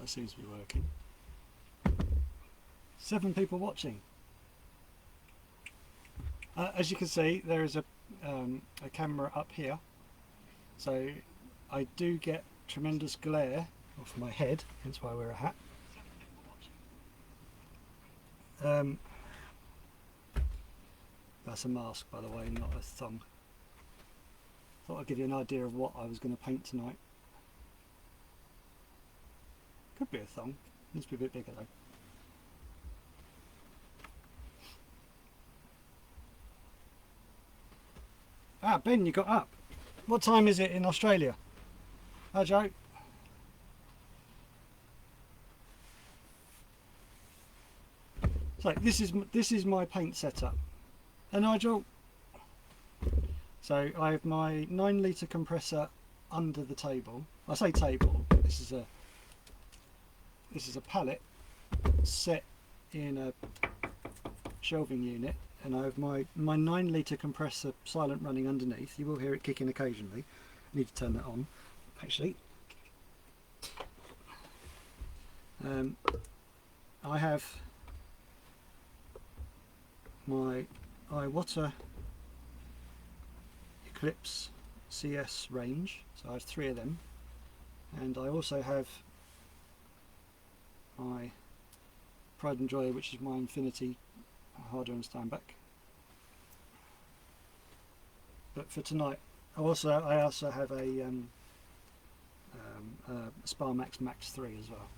that seems to be working. 7 people watching. As you can see, there is a camera up here, so I do get tremendous glare off my head, hence why I wear a hat. That's a mask, by the way, not a thong. Thought I'd give you an idea of what I was going to paint tonight. Could be a thong, needs to be a bit bigger though. Ah, Ben, you got up. What time is it in Australia? Hi, Joe. So this is my paint setup. And Nigel. So I have my 9 litre compressor under the table. I say table. This is a pallet set in a shelving unit, and I have my 9 litre compressor silent running underneath. You will hear it kicking occasionally. I need to turn that on, actually. I have my iWater Eclipse CS range, so I have 3 of them, and I also have my Pride and Joy, which is my Infinity harder and Steinbeck. But for tonight, I also have a Spar Max 3 as well.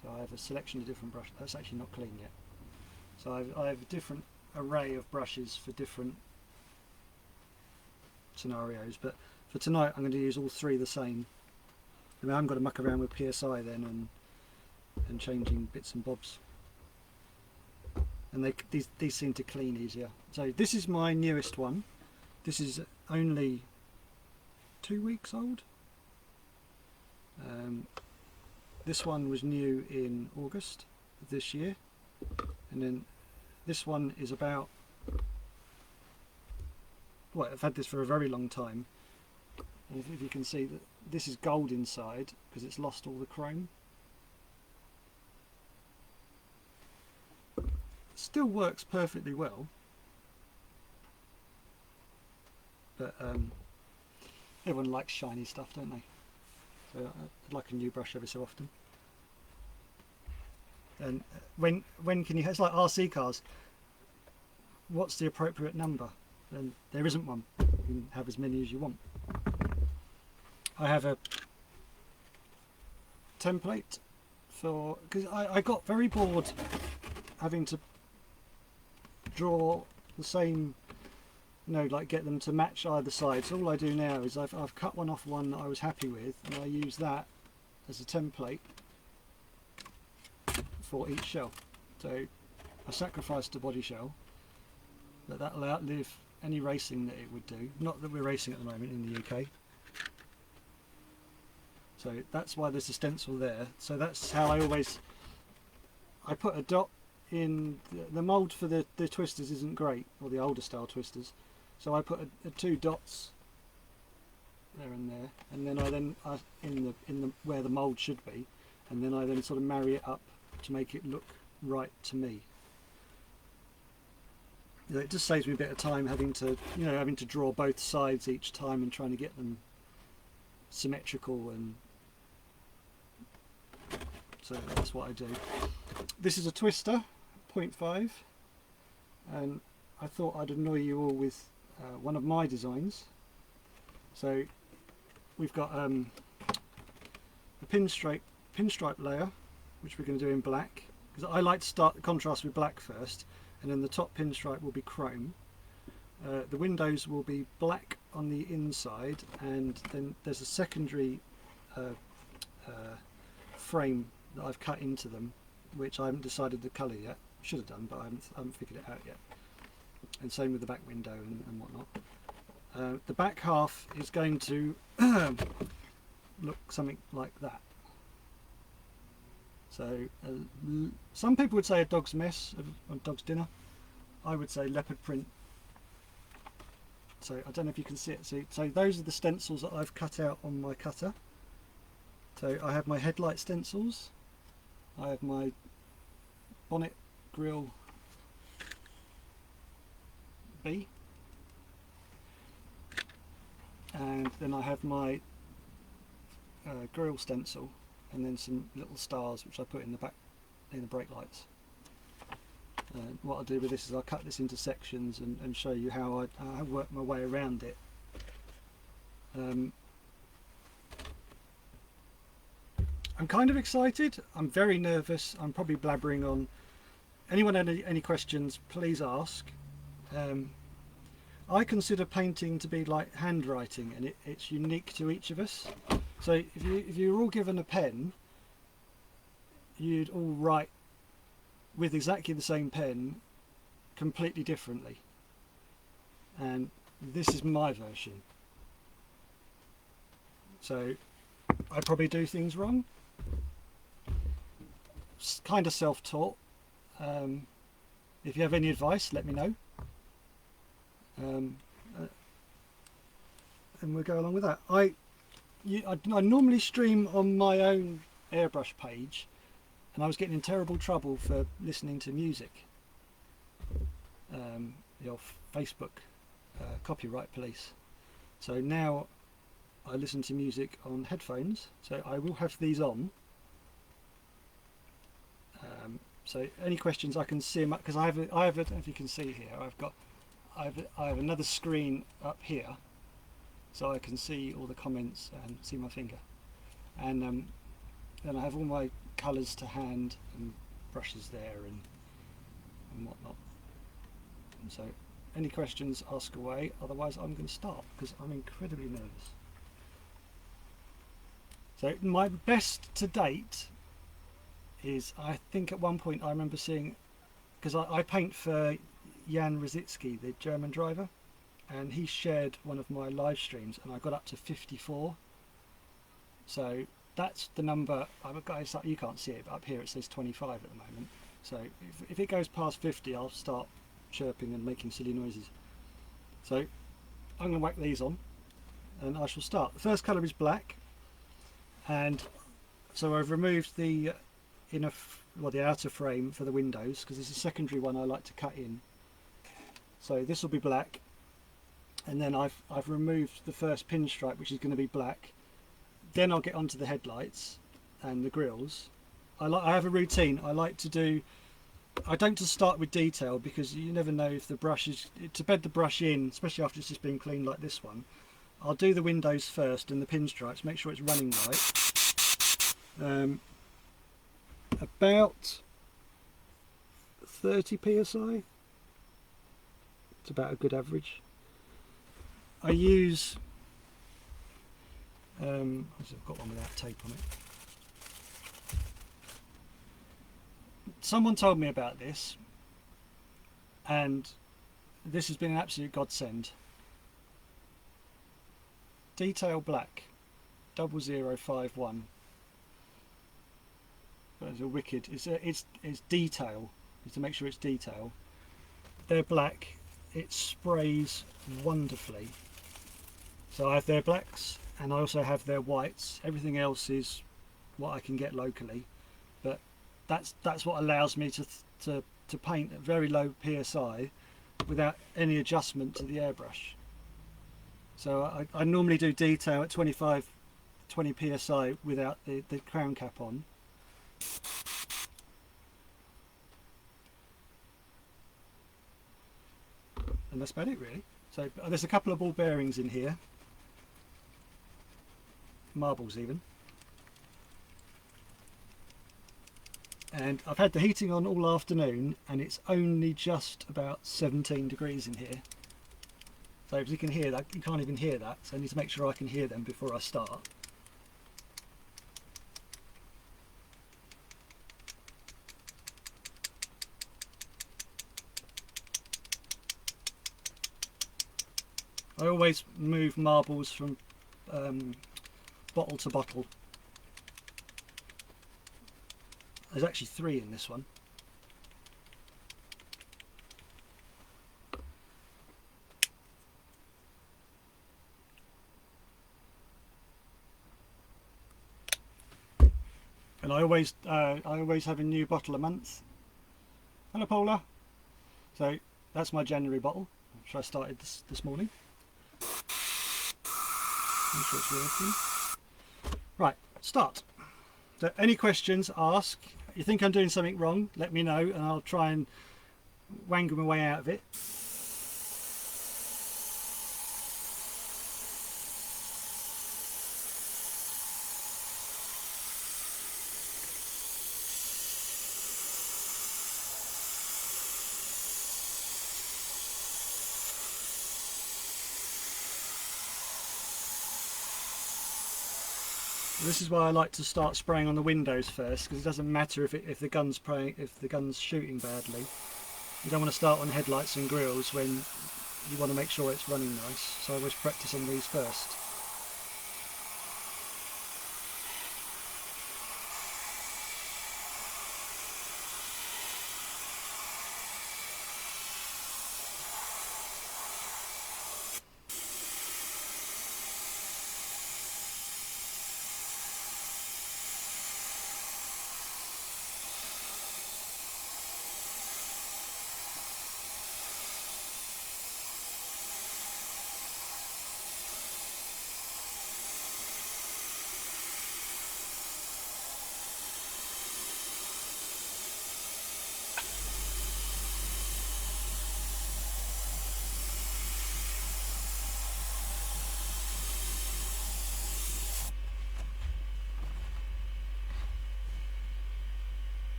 So I have a selection of different brushes. That's actually not clean yet. So I have a different array of brushes for different scenarios. But for tonight, I'm going to use all 3 the same. I mean, I haven't got to muck around with PSI then and changing bits and bobs. And these seem to clean easier. So this is my newest one. This is only 2 weeks old. This one was new in August of this year, and then this one is about, well, I've had this for a very long time. And if you can see that this is gold inside because it's lost all the chrome. Still works perfectly well, but everyone likes shiny stuff, don't they? So I'd like a new brush every so often. And when can you? It's like RC cars. What's the appropriate number? And there isn't one. You can have as many as you want. I have a template for, because I got very bored having to draw the same, you know, like get them to match either side. So all I do now is I've cut one off one that I was happy with, and I use that as a template for each shell. So I sacrificed a body shell, but that'll outlive any racing that it would do. Not that we're racing at the moment in the UK. So that's why there's a stencil there. So that's how I put a dot in. The mould for the twisters isn't great, or the older style twisters. So I put a 2 dots there and there, and then in the where the mould should be, and then I then sort of marry it up to make it look right to me. It just saves me a bit of time having to draw both sides each time and trying to get them symmetrical, and so that's what I do. This is a twister 0.5, and I thought I'd annoy you all with one of my designs. So we've got a pinstripe layer, which we're going to do in black, because I like to start the contrast with black first, and then the top pinstripe will be chrome. The windows will be black on the inside, and then there's a secondary frame that I've cut into them, which I haven't decided the colour yet. Should have done, but I haven't figured it out yet. And same with the back window and whatnot. The back half is going to look something like that. So some people would say a dog's mess, a dog's dinner. I would say leopard print. So I don't know if you can see it. So those are the stencils that I've cut out on my cutter. So I have my headlight stencils, I have my bonnet grill B, and then I have my grill stencil, and then some little stars which I put in the back in the brake lights. What I'll do with this is I'll cut this into sections and show you how I work my way around it. I'm kind of excited. I'm very nervous. I'm probably blabbering on. Anyone any questions, please ask. I consider painting to be like handwriting, and it's unique to each of us. So if you were all given a pen, you'd all write with exactly the same pen completely differently, and this is my version. So I probably do things wrong. It's kind of self-taught. If you have any advice, let me know, and we'll go along with that. I normally stream on my own Airbrush page, and I was getting in terrible trouble for listening to music. The old Facebook copyright police. So now I listen to music on headphones, so I will have these on. So any questions, I can see them because I have I don't know if you can see here, I have another screen up here, so I can see all the comments and see my finger, and then I have all my colours to hand and brushes there and whatnot. And so any questions, ask away, otherwise I'm going to start because I'm incredibly nervous. So my best to date is, I think at one point I remember seeing, because I paint for Jan Rosicki, the German driver, and he shared one of my live streams and I got up to 54. So that's the number. Guys, you can't see it, but up here it says 25 at the moment. So if it goes past 50, I'll start chirping and making silly noises. So I'm going to whack these on and I shall start. The first colour is black, and so I've removed the the outer frame for the windows, because there's a secondary one I like to cut in. So this will be black, and then I've removed the first pinstripe, which is going to be black. Then I'll get onto the headlights and the grills. I have a routine. I like to do. I don't just start with detail, because you never know if the brush is to bed the brush in, especially after it's just been cleaned like this one. I'll do the windows first and the pinstripes, make sure it's running right. About 30 psi. It's about a good average. I use. I've got one without tape on it. Someone told me about this, and this has been an absolute godsend. Detail Black 0051. It's a wicked. It's detail. It's to make sure it's detail. They're black. It sprays wonderfully. So I have their blacks, and I also have their whites. Everything else is what I can get locally, but that's what allows me to paint at very low PSI without any adjustment to the airbrush. So I normally do detail at 20 PSI without the crown cap on. And that's about it really. So there's a couple of ball bearings in here, marbles even, and I've had the heating on all afternoon and it's only just about 17 degrees in here. So if you can hear that, you can't even hear that, so I need to make sure I can hear them before I start. I always move marbles from bottle to bottle. There's actually 3 in this one. and I always have a new bottle a month. Hello, Paula. So that's my January bottle, which I started this morning. Make sure it's working. Right, start. So any questions, ask. You think I'm doing something wrong, let me know, and I'll try and wangle my way out of it. This is why I like to start spraying on the windows first, because it doesn't matter if the gun's shooting badly. You don't want to start on headlights and grills when you want to make sure it's running nice. So I always practice on these first.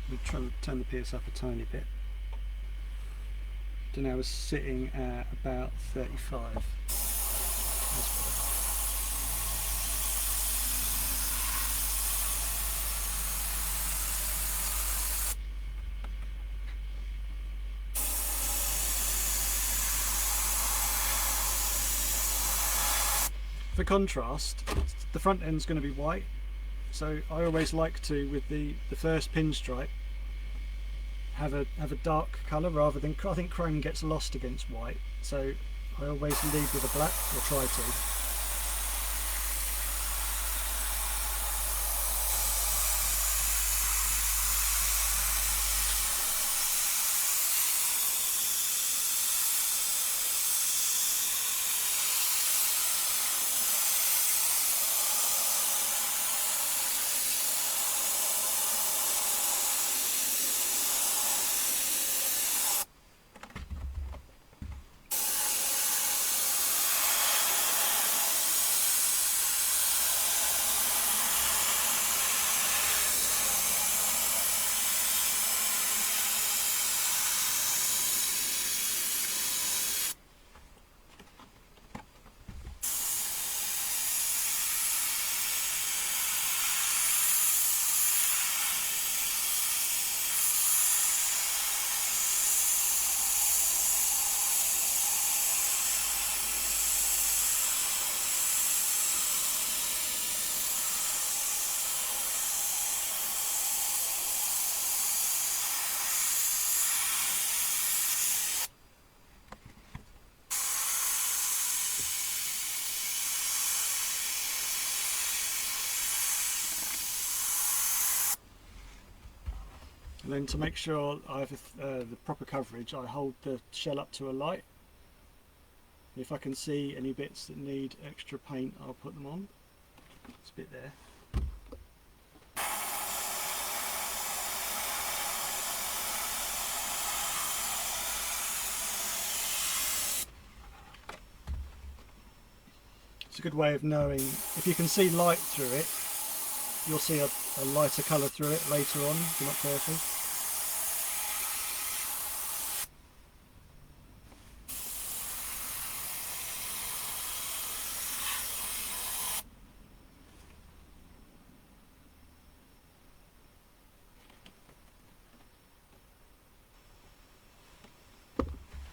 We'll try and turn the PS up a tiny bit. Then I was sitting at about 35. For contrast, the front end's going to be white, so I always like to, with the first pinstripe, have a dark colour rather than, I think chrome gets lost against white, so I always lead with a black, or try to. And then to make sure I have the proper coverage, I hold the shell up to a light. If I can see any bits that need extra paint, I'll put them on. There's a bit there. It's a good way of knowing, if you can see light through it, you'll see a lighter colour through it later on if you're not careful.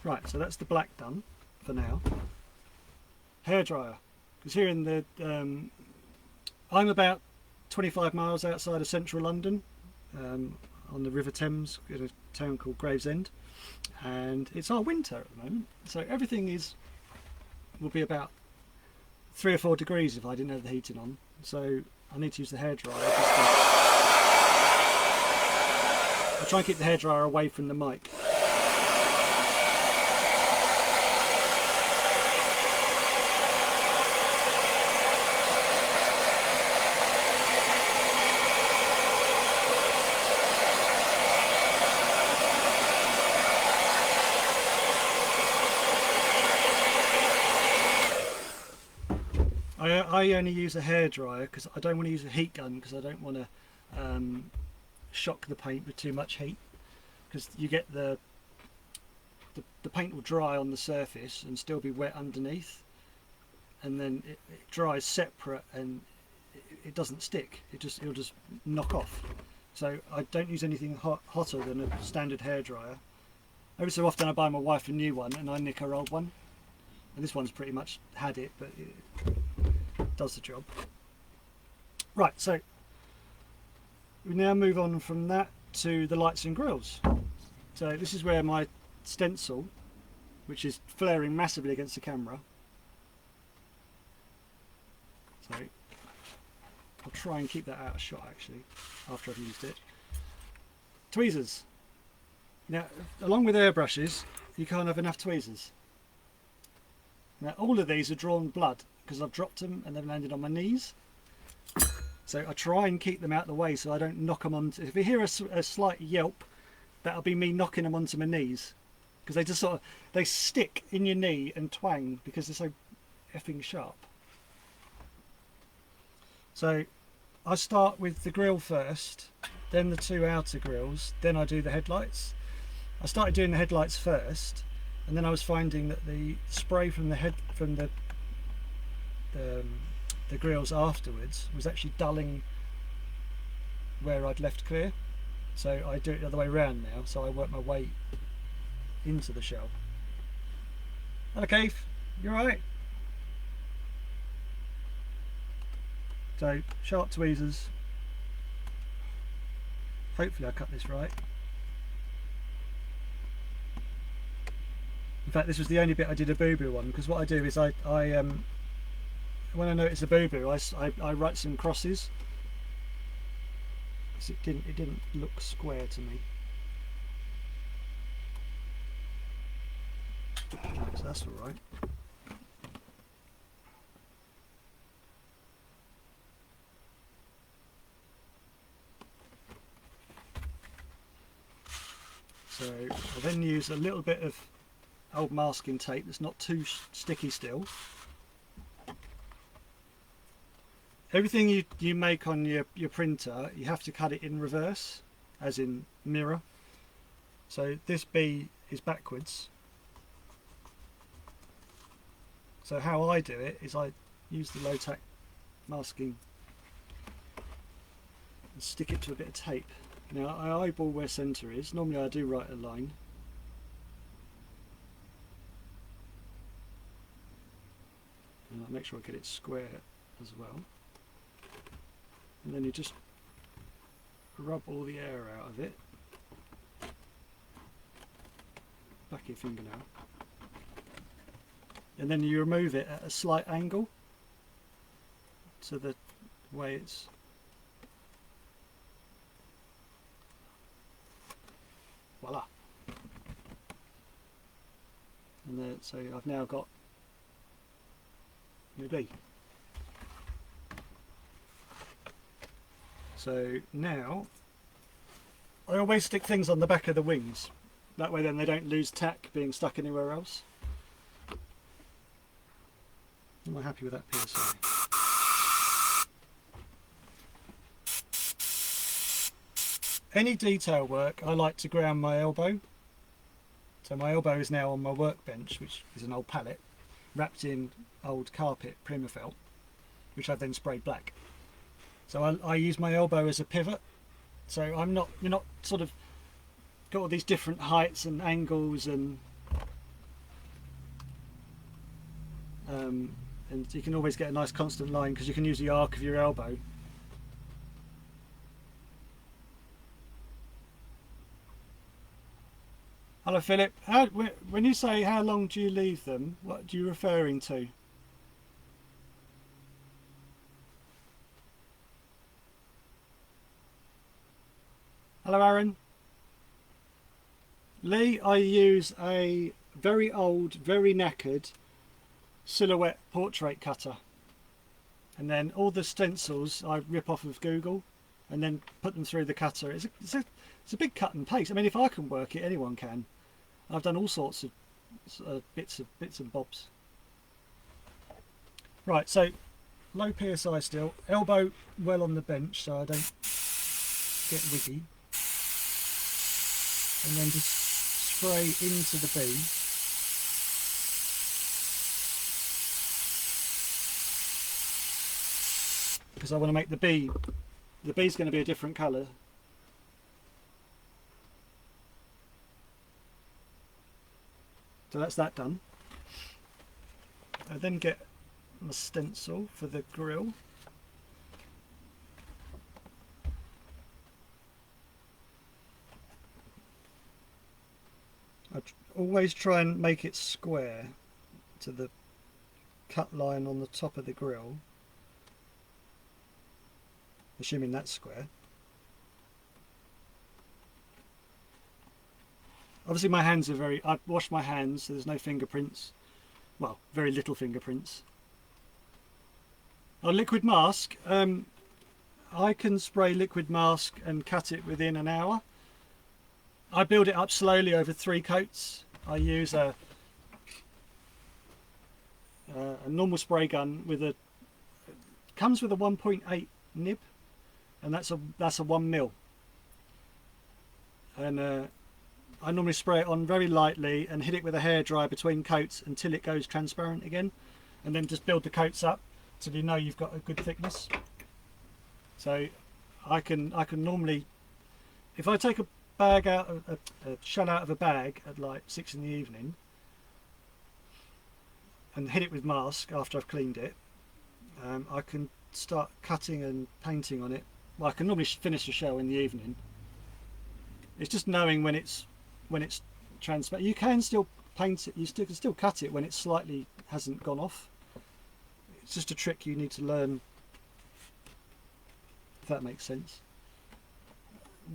Right, so that's the black done for now. Hairdryer, because here in the I'm about 25 miles outside of central London, on the River Thames in a town called Gravesend, and it's our winter at the moment, so everything will be about 3 or 4 degrees if I didn't have the heating on. So I need to use the hairdryer. I try and keep the hairdryer away from the mic. I only use a hairdryer because I don't want to use a heat gun, because I don't want to shock the paint with too much heat, because you get the paint will dry on the surface and still be wet underneath, and then it dries separate and it doesn't stick. It'll just knock off. So I don't use anything hotter than a standard hairdryer. Every so often I buy my wife a new one and I nick her old one, and this one's pretty much had it, but it does the job. Right, so we now move on from that to the lights and grills. So this is where my stencil, which is flaring massively against the camera, so I'll try and keep that out of shot actually after I've used it. Tweezers. Now, along with airbrushes, you can't have enough tweezers. Now all of these are drawn blood because I've dropped them and they've landed on my knees. So I try and keep them out of the way so I don't knock them onto. If you hear a slight yelp, that'll be me knocking them onto my knees, because they just they stick in your knee and twang because they're so effing sharp. So I start with the grill first, then the 2 outer grills, then I do the headlights. I started doing the headlights first, and then I was finding that the spray from the grills afterwards was actually dulling where I'd left clear. So I do it the other way around now, so I work my way into the shell. Hello Keith, you alright? So sharp tweezers. Hopefully I cut this right. In fact, this was the only bit I did a boo-boo on, because what I do is I when I notice a boo-boo, I write some crosses. Because it didn't look square to me. So that's all right. So I then use a little bit of old masking tape that's not too sticky still. Everything you make on your printer, you have to cut it in reverse, as in mirror. So this B is backwards. So how I do it is I use the low-tack masking and stick it to a bit of tape. Now I eyeball where centre is. Normally I do write a line. And I'll make sure I get it square as well. And then you just rub all the air out of it. Back of your fingernail. And then you remove it at a slight angle to the way it's voila. And then, so I've now got my bee. So now I always stick things on the back of the wings, that way then they don't lose tack being stuck anywhere else. Am I happy with that PSI? Any detail work I like to ground my elbow. So my elbow is now on my workbench, which is an old pallet wrapped in old carpet primer felt, which I've then sprayed black. So I use my elbow as a pivot. So you're not sort of got all these different heights and angles and you can always get a nice constant line because you can use the arc of your elbow. Hello Philip, when you say how long do you leave them, what are you referring to? Hello, Aaron. Lee, I use a very old, very knackered silhouette portrait cutter, and then all the stencils I rip off of Google and then put them through the cutter. It's a big cut and paste. I mean, if I can work it, anyone can. I've done all sorts of bits and bobs. Right, so low PSI still, elbow well on the bench so I don't get wiggy, and then just spray into the bee. Because I want to make the bee's going to be a different colour. So that's that done. I then get my stencil for the grill. I always try and make it square to the cut line on the top of the grill, assuming that's square. Obviously my hands are I've washed my hands, so there's no fingerprints. Well, very little fingerprints. Oh, liquid mask. I can spray liquid mask and cut it within an hour. I build it up slowly over 3 coats. I use a normal spray gun with comes with a 1.8 nib, and that's a 1mm. And I normally spray it on very lightly and hit it with a hairdryer between coats until it goes transparent again, and then just build the coats up till you know you've got a good thickness. So I can normally, if I take a bag out of a shell out of a bag at like 6 in the evening and hit it with mask after I've cleaned it, I can start cutting and painting on it. Well, I can normally finish a shell in the evening. It's just knowing when it's transparent. You can still paint it, you can still cut it when it slightly hasn't gone off. It's just a trick you need to learn, if that makes sense.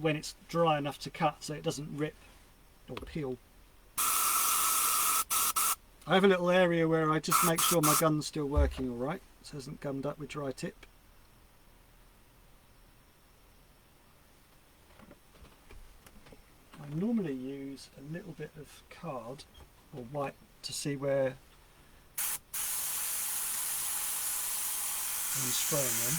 When it's dry enough to cut so it doesn't rip or peel. I have a little area where I just make sure my gun's still working alright, so it hasn't gummed up with dry tip. I normally use a little bit of card or white to see where I'm spraying them.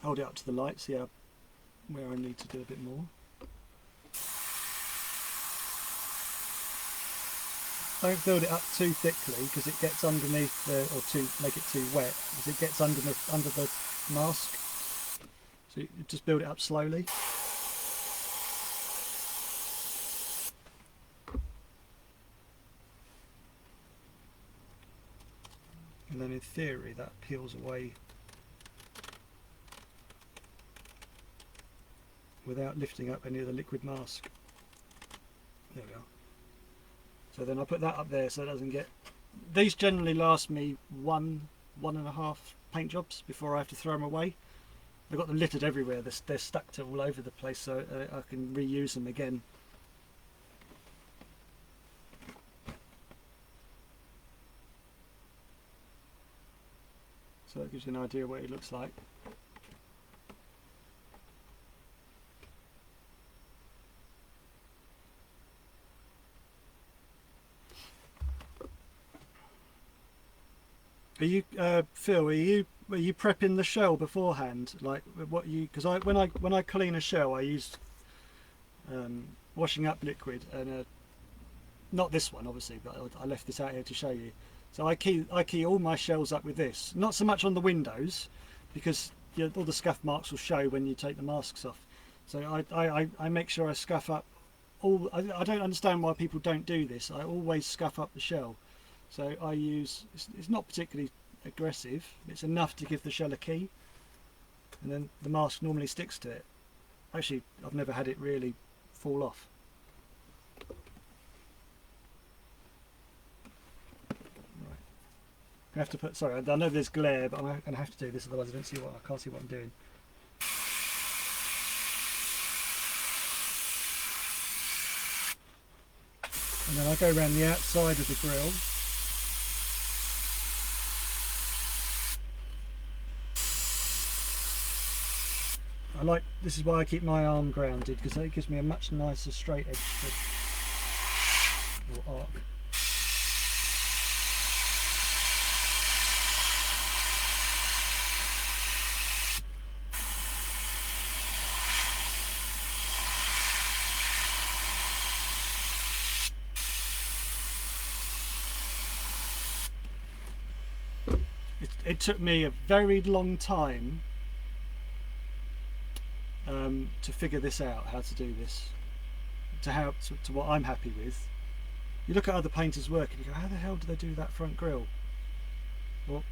Hold it up to the light, see where I need to do a bit more. Don't build it up too thickly because it gets underneath or to make it too wet, because it gets under the mask. So you just build it up slowly. And then in theory that peels away without lifting up any of the liquid mask. There we are. So then I put that up there so it doesn't get... These generally last me one and a half paint jobs before I have to throw them away. I've got them littered everywhere, they're stuck to all over the place, so I can reuse them again. So that gives you an idea what it looks like. Are you, Phil? Are you prepping the shell beforehand? Like what you? Because when I clean a shell, I use washing up liquid, and not this one obviously, but I left this out here to show you. So I key all my shells up with this. Not so much on the windows, because all the scuff marks will show when you take the masks off. So I make sure I scuff up I don't understand why people don't do this. I always scuff up the shell. So I use, it's not particularly aggressive, it's enough to give the shell a key, and then the mask normally sticks to it. Actually, I've never had it really fall off. Right. I have to put, sorry, I know there's glare, but I'm going to have to do this, otherwise I can't see what I'm doing. And then I go around the outside of the grill. This is why I keep my arm grounded, because it gives me a much nicer straight edge or arc. It took me a very long time to figure this out, how to do this, to what I'm happy with. You look at other painters' work and you go, how the hell do they do that front grille? Well,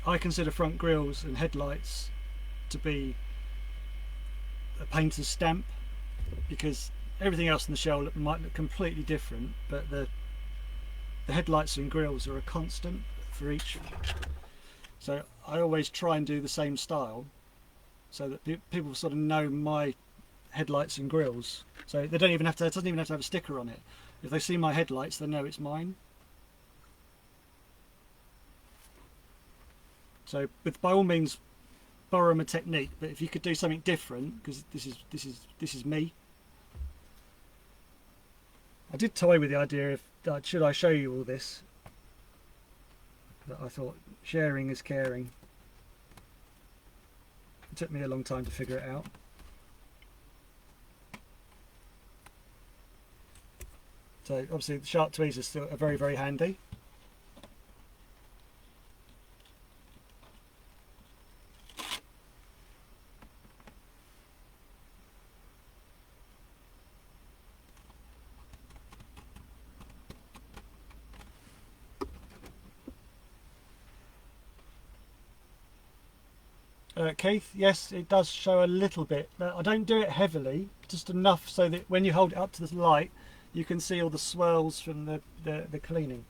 I consider front grills and headlights to be a painter's stamp, because everything else in the shell might look completely different, but the headlights and grills are a constant for each. So I always try and do the same style, so that people sort of know my headlights and grills. So they don't even have to. It doesn't even have to have a sticker on it. If they see my headlights, they know it's mine. So, by all means, borrow my technique. But if you could do something different, because this is me. I did toy with the idea of should I show you all this. But I thought sharing is caring. It took me a long time to figure it out. So obviously the sharp tweezers still are very, very handy. Keith, yes, it does show a little bit. I don't do it heavily, just enough so that when you hold it up to the light, you can see all the swirls from the cleaning.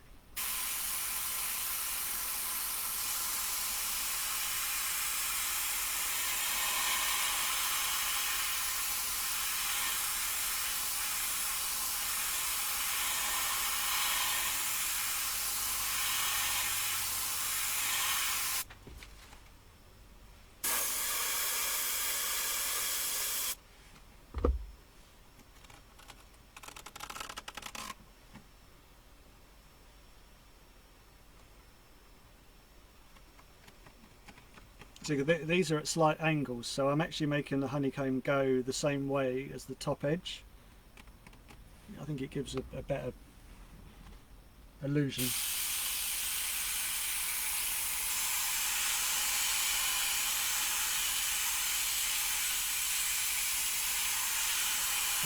So these are at slight angles, so I'm actually making the honeycomb go the same way as the top edge. I think it gives a better illusion.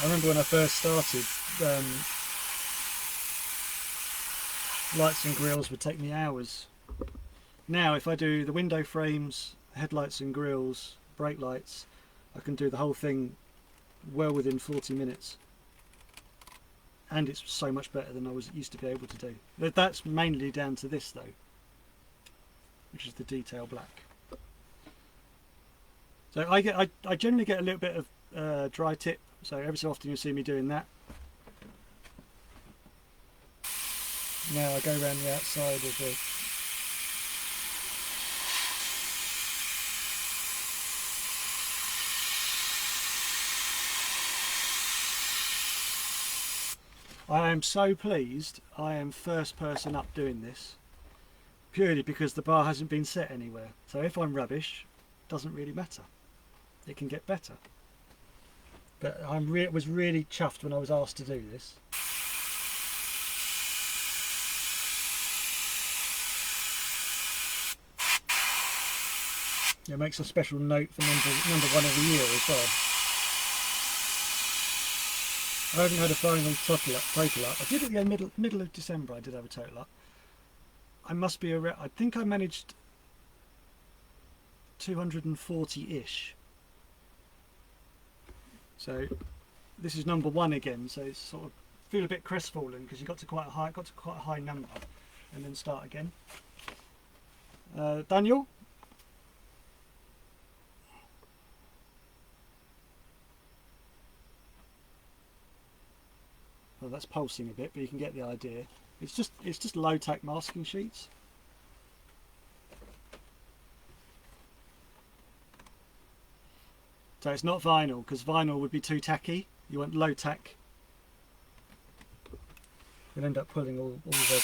I remember when I first started, lights and grills would take me hours. Now if I do the window frames, headlights and grills, brake lights, I can do the whole thing well within 40 minutes. And it's so much better than I used to be able to do. That's mainly down to this though, which is the detail black. So I generally get a little bit of dry tip, so every so often you'll see me doing that. Now I go around the outside of the I am so pleased I am first person up doing this, purely because the bar hasn't been set anywhere. So if I'm rubbish, it doesn't really matter. It can get better. But I was really chuffed when I was asked to do this. It makes a special note for number 1 of the year as well. I haven't had a final total up. I did at the middle of December. I did have a total up. I must be around. I think I managed 240-ish. So this is number 1 again. So it's sort of feel a bit crestfallen because you got to quite a high number, and then start again. Daniel. Well, that's pulsing a bit, but you can get the idea. It's just low tack masking sheets. So it's not vinyl, because vinyl would be too tacky. You want low tack. You'll end up pulling all the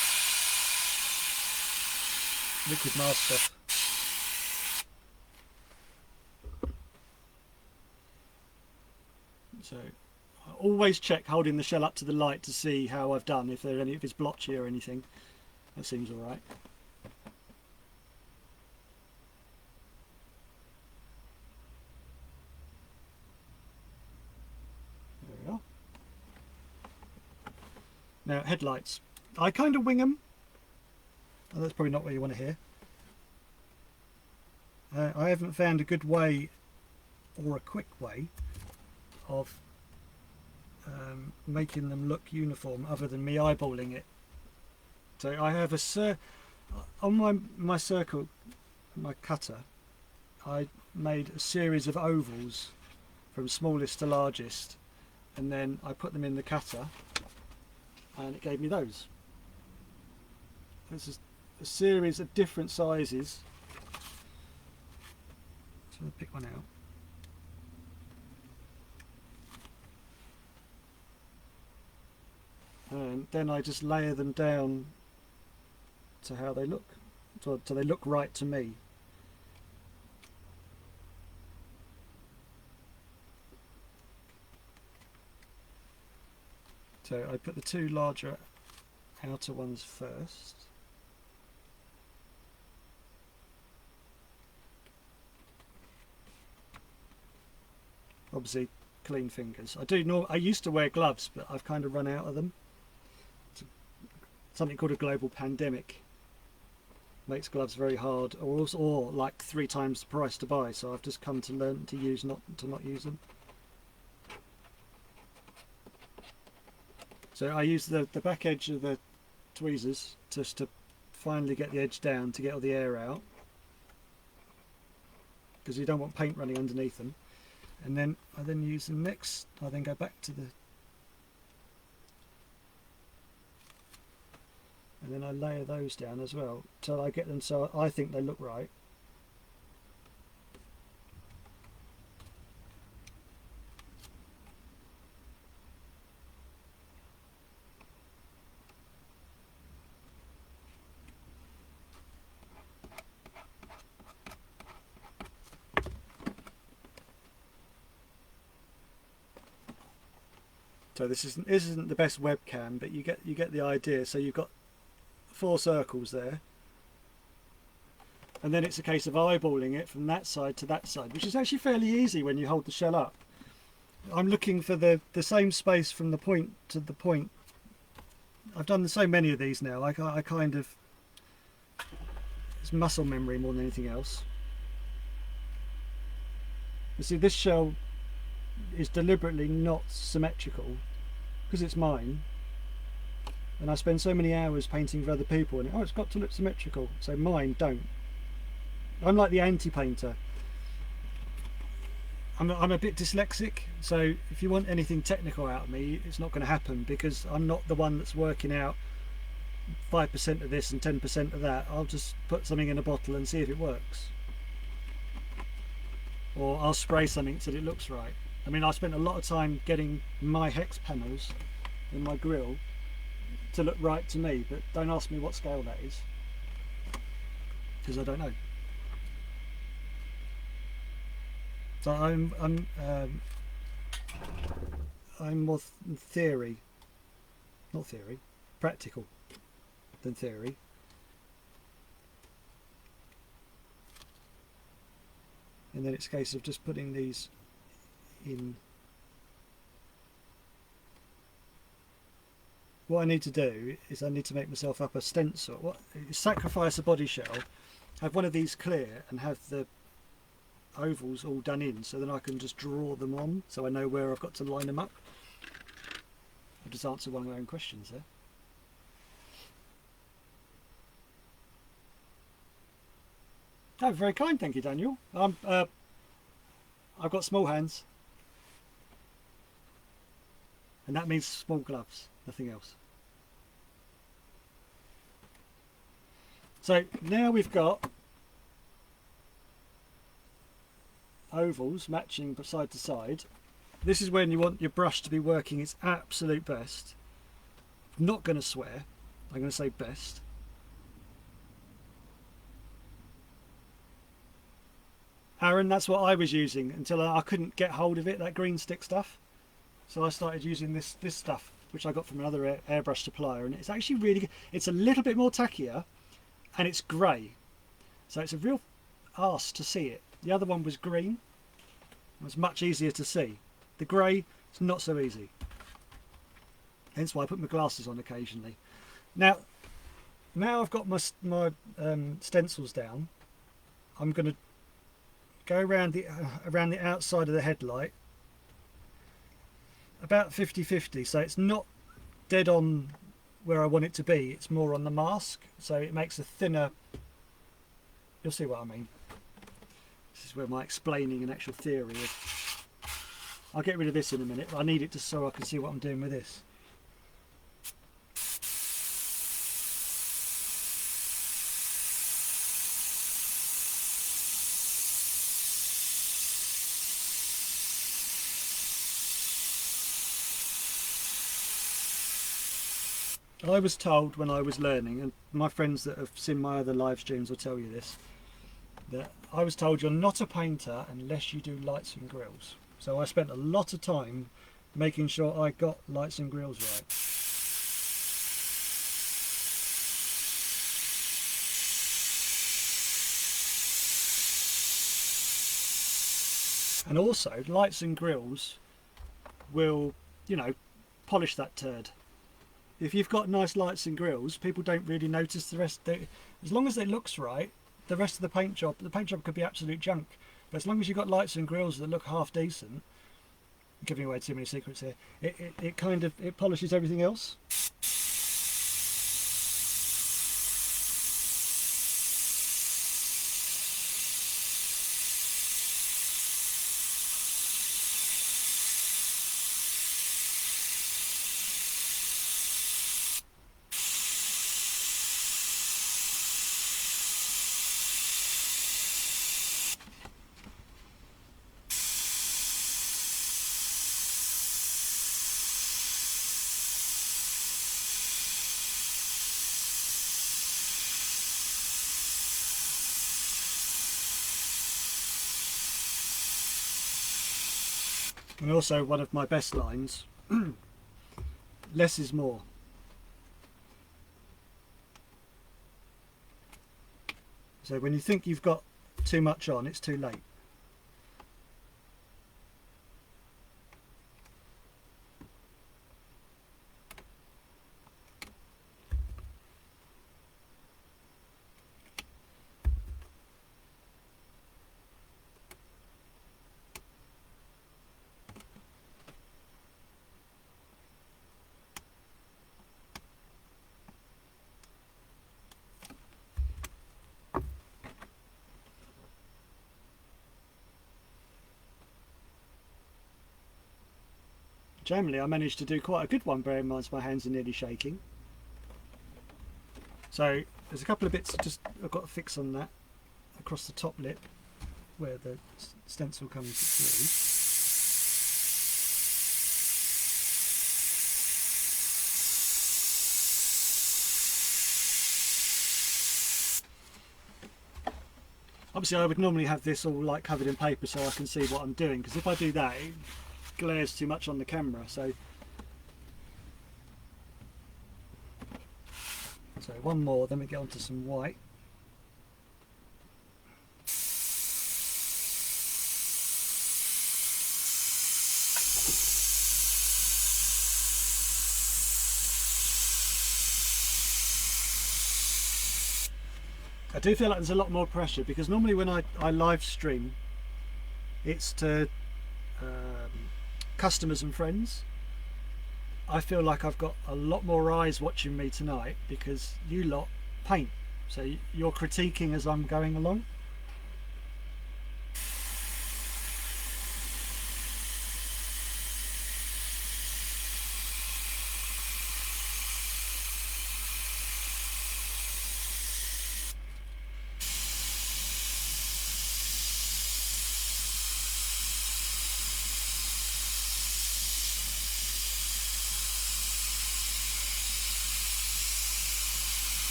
liquid mask off. So I always check holding the shell up to the light to see how I've done, if it's blotchy or anything. That seems alright. There we are. Now headlights. I kind of wing them. Oh, that's probably not what you want to hear. I haven't found a good way or a quick way of making them look uniform other than me eyeballing it. So I have on my circle, my cutter, I made a series of ovals from smallest to largest, and then I put them in the cutter and it gave me those. This is a series of different sizes. So I'll pick one out. And then I just layer them down to how they look, so they look right to me. So I put the 2 larger outer ones first. Obviously clean fingers. I used to wear gloves, but I've kind of run out of them. Something called a global pandemic makes gloves very hard, or like 3 times the price to buy. So I've just come to learn to not use them. So I use the back edge of the tweezers just to finally get the edge down to get all the air out, because you don't want paint running underneath them. And then I use them next. I then go back to the, and then I layer those down as well till I get them so I think they look right. So this isn't the best webcam, but you get the idea. So you've got 4 circles there, and then it's a case of eyeballing it from that side to that side, which is actually fairly easy when you hold the shell up. I'm looking for the same space from the point to the point. I've done so many of these now. I kind of, it's muscle memory more than anything else. You see, this shell is deliberately not symmetrical because it's mine, and I spend so many hours painting for other people, and it's got to look symmetrical. So mine don't. I'm like the anti-painter. I'm a bit dyslexic, so if you want anything technical out of me, it's not going to happen, because I'm not the one that's working out 5% of this and 10% of that. I'll just put something in a bottle and see if it works, or I'll spray something so that it looks right. I mean, I spent a lot of time getting my hex panels in my grill to look right to me, but don't ask me what scale that is, because I don't know. So I'm more practical than theory. And then it's a case of just putting these in what I need to do is I need to make myself up a stencil. Sacrifice a body shell, have one of these clear and have the ovals all done in, so then I can just draw them on so I know where I've got to line them up. I just answered one of my own questions there. Oh, very kind, thank you, Daniel. I've got small hands, and that means small gloves, nothing else. So now we've got ovals matching side to side. This is when you want your brush to be working its absolute best. I'm not going to swear, I'm going to say best. Aaron, that's what I was using until I couldn't get hold of it, that green stick stuff. So I started using this stuff, which I got from another airbrush supplier, and it's actually really good. It's a little bit more tackier, and it's grey. So it's a real arse to see it. The other one was green. It was much easier to see. The grey is not so easy. Hence why I put my glasses on occasionally. Now I've got my stencils down. I'm going to go around the outside of the headlight, about 50-50, so it's not dead on where I want it to be, it's more on the mask, so it makes a thinner, you'll see what I mean. This is where my explaining an actual theory is. I'll get rid of this in a minute, but I need it just so I can see what I'm doing with this. I was told when I was learning, and my friends that have seen my other live streams will tell you this, that I was told you're not a painter unless you do lights and grills. So I spent a lot of time making sure I got lights and grills right. And also, lights and grills will, you know, polish that turd. If you've got nice lights and grills, people don't really notice the rest. As long as it looks right, the rest of the paint job could be absolute junk. But as long as you've got lights and grills that look half decent, I'm giving away too many secrets here, it kind of polishes everything else. And also one of my best lines, less is more. So when you think you've got too much on, it's too late. Generally I managed to do quite a good one, bearing in mind my hands are nearly shaking. So there's a couple of bits I've got to fix on that, across the top lip where the stencil comes through. Obviously I would normally have this all like covered in paper so I can see what I'm doing, because if I do that it glares too much on the camera. So one more, then we get onto some white. I do feel like there's a lot more pressure, because normally when I live stream, it's to customers and friends. I feel like I've got a lot more eyes watching me tonight because you lot paint, so you're critiquing as I'm going along.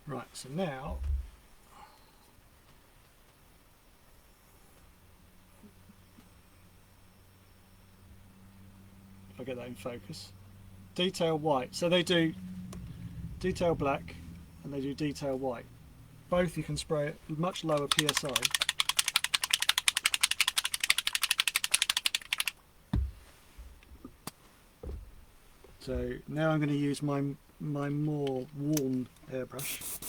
Right, so now if I get that in focus, detail white. So they do detail black and they do detail white. Both you can spray at much lower PSI. So now I'm going to use my more worn airbrush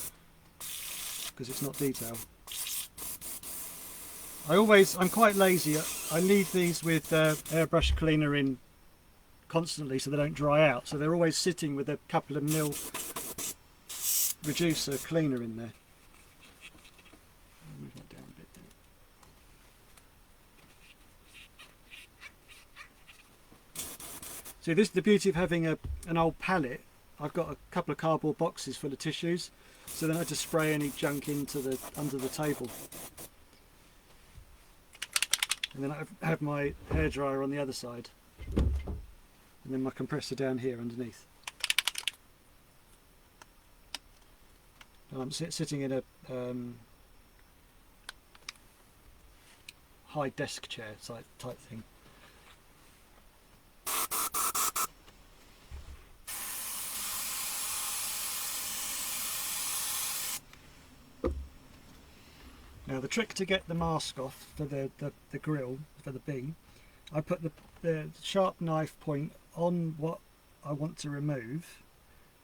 because it's not detail. I'm quite lazy. I leave these with airbrush cleaner in constantly so they don't dry out. So they're always sitting with a couple of mil reducer cleaner in there. Move that down a bit there. See, this is the beauty of having an old palette. I've got a couple of cardboard boxes full of tissues, so then I just spray any junk into under the table. And then I have my hairdryer on the other side. And then my compressor down here underneath. And I'm sitting in a high desk chair type thing. Now the trick to get the mask off for the grill, for the bee, I put the sharp knife point on what I want to remove,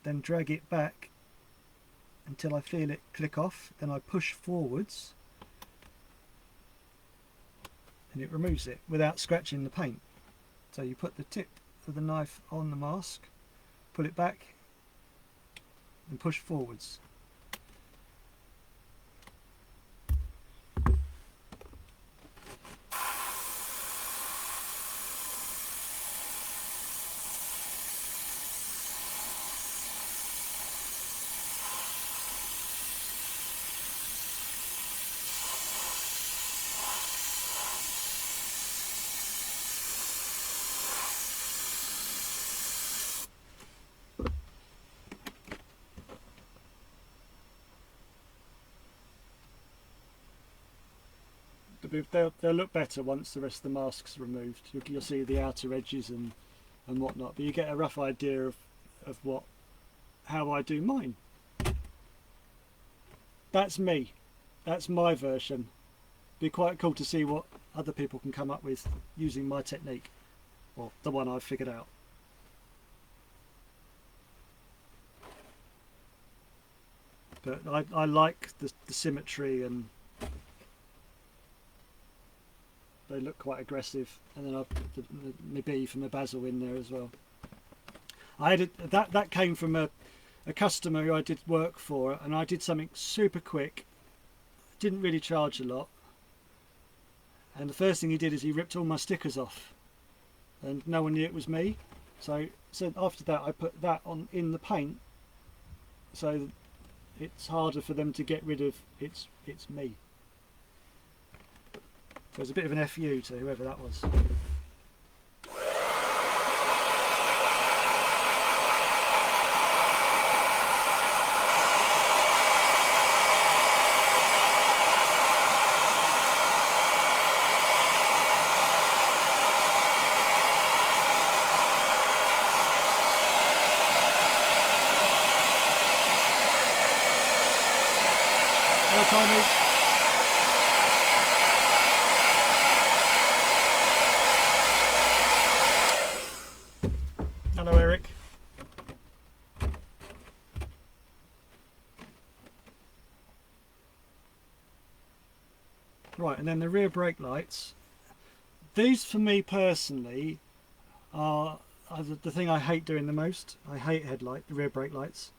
then drag it back until I feel it click off, then I push forwards and it removes it without scratching the paint. So you put the tip of the knife on the mask, pull it back and push forwards. They'll look better once the rest of the mask's removed. You'll see the outer edges and whatnot, but you get a rough idea of how I do mine. That's me. That's my version. Be quite cool to see what other people can come up with using my technique, or the one I've figured out. but I like the symmetry, and they look quite aggressive. And then I've put my beef and my basil in there as well. I had that came from a customer who I did work for, and I did something super quick, didn't really charge a lot, and the first thing he did is he ripped all my stickers off, and no one knew it was me. So after that I put that on in the paint, so it's harder for them to get rid of it's me. So it's a bit of an FU to whoever that was. Hello, Tommy. Hello, Eric. Right, and then the rear brake lights. These, for me personally, are the thing I hate doing the most. I hate rear brake lights.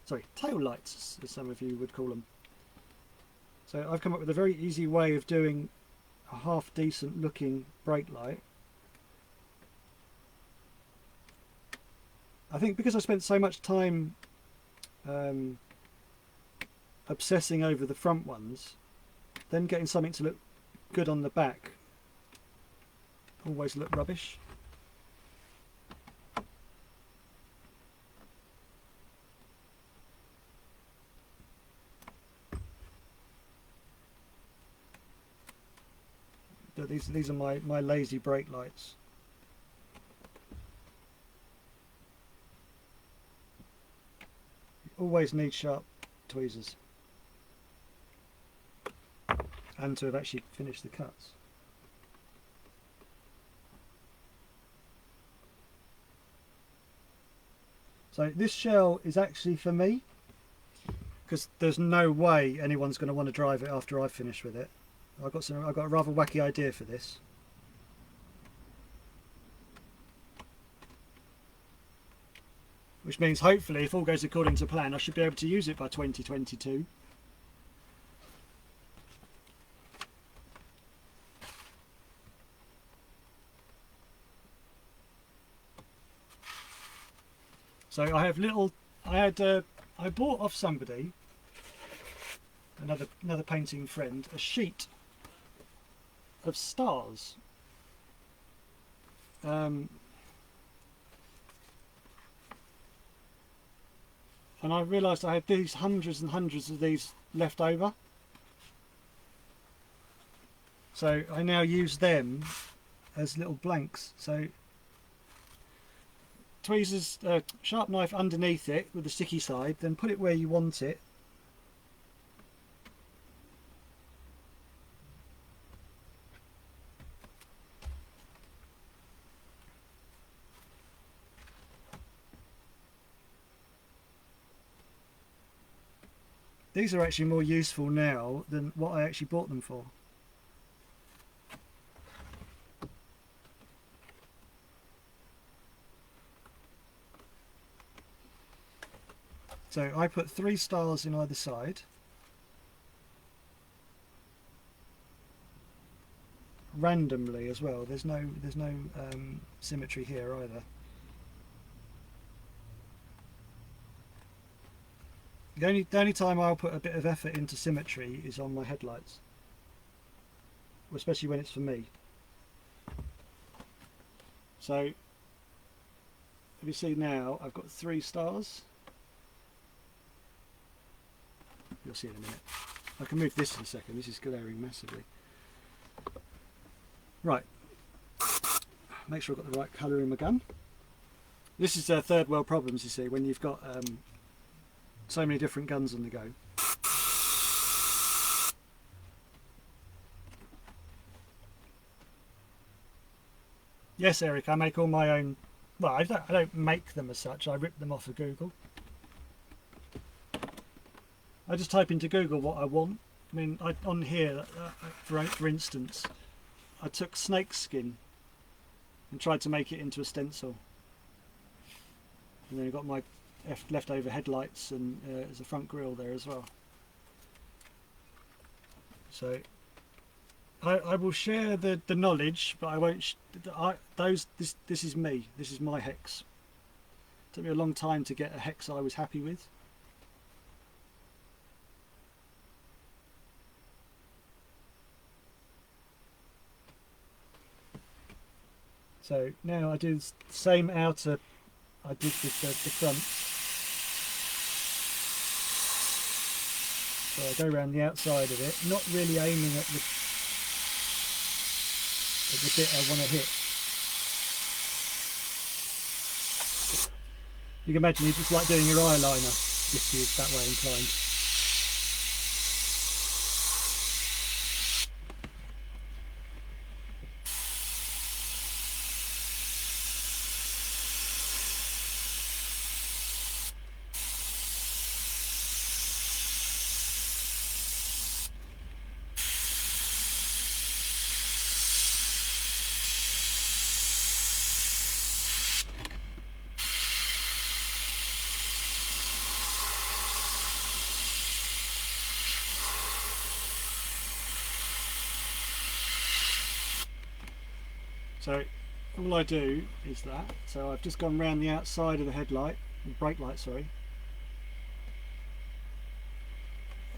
Sorry, tail lights, as some of you would call them. So I've come up with a very easy way of doing a half decent looking brake light. I think because I spent so much time obsessing over the front ones, then getting something to look good on the back always look rubbish. These are my lazy brake lights. You always need sharp tweezers, and to have actually finished the cuts. So this shell is actually for me, because there's no way anyone's going to want to drive it after I've finished with it. I've got a rather wacky idea for this. Which means hopefully, if all goes according to plan, I should be able to use it by 2022. So I have I bought off somebody, another painting friend, a sheet of stars. And I realised I had these hundreds and hundreds of these left over. So I now use them as little blanks. So tweezers, sharp knife underneath it with the sticky side, then put it where you want it. These are actually more useful now than what I actually bought them for. So I put 3 stars in either side. Randomly as well. There's no symmetry here either. The only time I'll put a bit of effort into symmetry is on my headlights, especially when it's for me. So if you see now, I've got 3 stars. You'll see in a minute. I can move this in a second. This is glaring massively. Right. Make sure I've got the right colour in my gun. This is third world problems, you see, when you've got so many different guns on the go. Yes, Eric, I make all my own. Well, I don't make them as such. I rip them off of Google. I just type into Google what I want. I mean, on here, for instance, I took snake skin and tried to make it into a stencil. And then you've got my leftover headlights, and there's a front grille there as well. So I will share the knowledge, but I won't. This is me. This is my hex. It took me a long time to get a hex I was happy with. So now I do the same outer I did with the front. So I go around the outside of it, not really aiming at the bit I want to hit. You can imagine it's just like doing your eyeliner if you're that way inclined. So all I do is that. So I've just gone round the outside of the headlight, the brake light, sorry.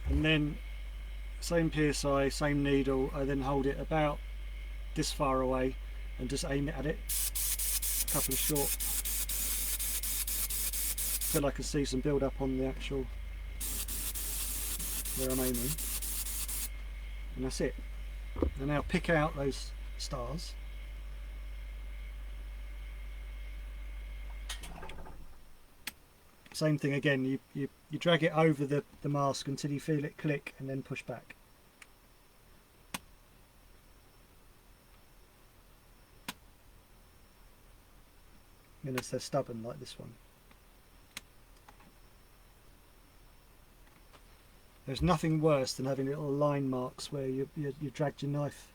And then same PSI, same needle, I then hold it about this far away and just aim it at it. A couple of short. Feel I can see some build up on the actual where I'm aiming. And that's it. And now pick out those stars. Same thing again, you drag it over the mask until you feel it click and then push back. Unless they're stubborn like this one. There's nothing worse than having little line marks where you dragged your knife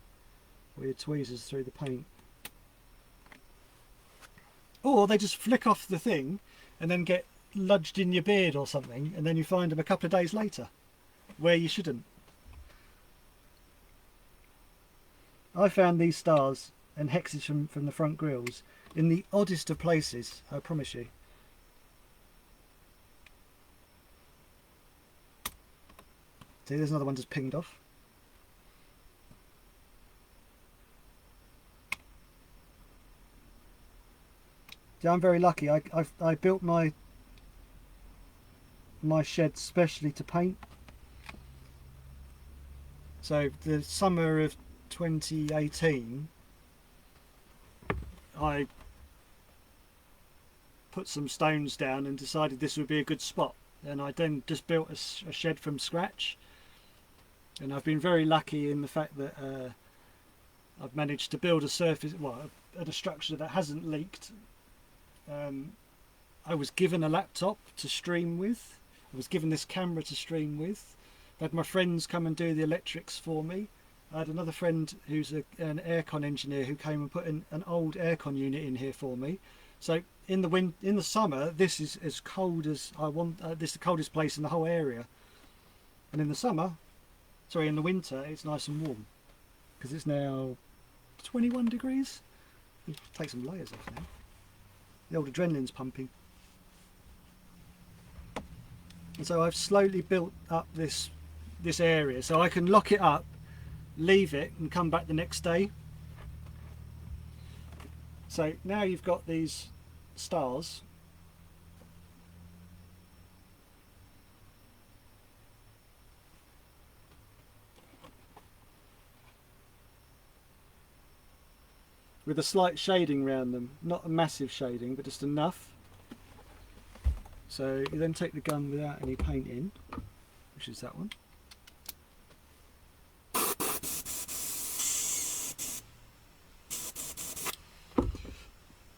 or your tweezers through the paint. Or they just flick off the thing and then get lodged in your beard or something, and then you find them a couple of days later where you shouldn't. I found these stars and hexes from the front grills in the oddest of places, I promise you. See, there's another one just pinged off. See, I'm very lucky. I built my shed specially to paint. So the summer of 2018 I put some stones down and decided this would be a good spot, and I then just built a shed from scratch, and I've been very lucky in the fact that I've managed to build a surface, well, a structure that hasn't leaked. I was given a laptop to stream with. I was given this camera to stream with. I had my friends come and do the electrics for me. I had another friend who's an aircon engineer who came and put an old aircon unit in here for me. So in the summer, this is as cold as I want. This is the coldest place in the whole area. And in the winter, it's nice and warm because it's now 21 degrees. Take some layers off now. The old adrenaline's pumping. And so I've slowly built up this area so I can lock it up, leave it and come back the next day. So now you've got these stars. With a slight shading around them, not a massive shading, but just enough. So you then take the gun without any paint in, which is that one.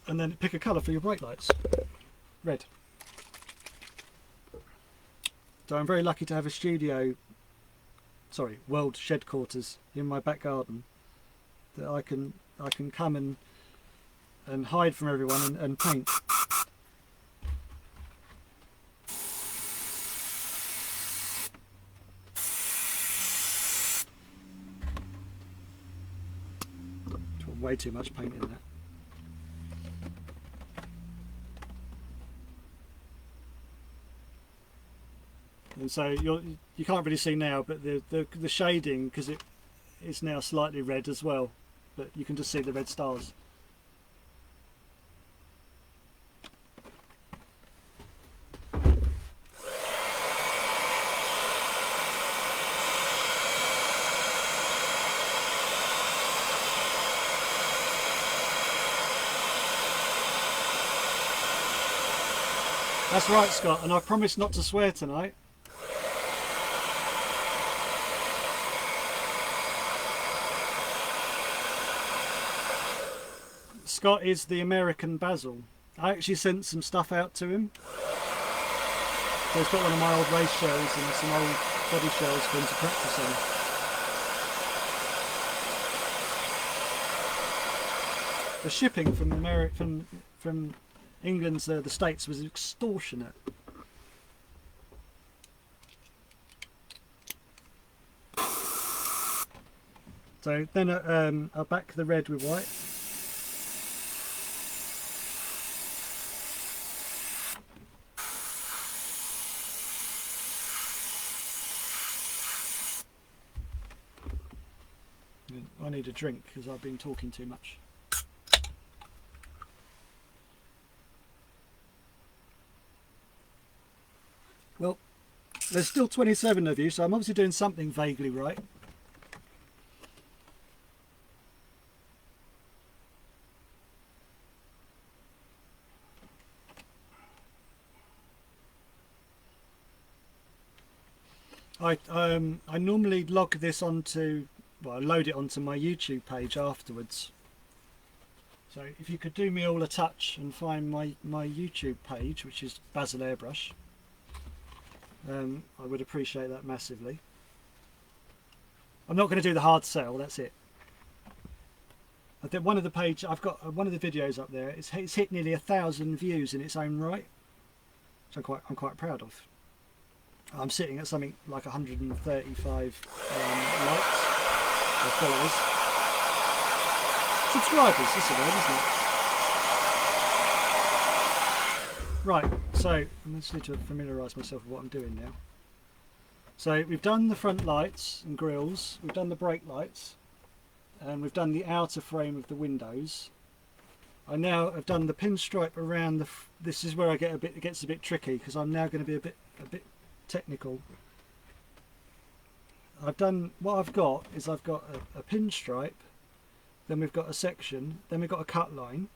And then pick a colour for your brake lights. Red. So I'm very lucky to have a studio, sorry, world shed quarters in my back garden that I can come and hide from everyone and paint. Way too much paint in that. And so you can't really see now, but the shading, because it's now slightly red as well, but you can just see the red stars. That's right, Scott, and I promised not to swear tonight. Scott is the American Basil. I actually sent some stuff out to him. So he's got one of my old race shells and some old body shells for him to practice on. The shipping from England to the States was extortionate. So then I'll back the red with white. I need a drink because I've been talking too much. Well, there's still 27 of you, so I'm obviously doing something vaguely right. I normally log this onto, well, I load it onto my YouTube page afterwards. So if you could do me all a touch and find my YouTube page, which is Basil Airbrush, I would appreciate that massively. I'm not going to do the hard sell, that's it. I think one of the page, I've got one of the videos up there, it's hit nearly 1,000 views in its own right, which I'm quite proud of. I'm sitting at something like 135 likes or followers. Subscribers, that's the word, isn't it? Right, so I just need to familiarise myself with what I'm doing now. So we've done the front lights and grills, we've done the brake lights, and we've done the outer frame of the windows. I now have done the pinstripe around the. This is where it gets a bit tricky because I'm now going to be a bit technical. I've done what I've got is I've got a pinstripe, then we've got a section, then we've got a cut line,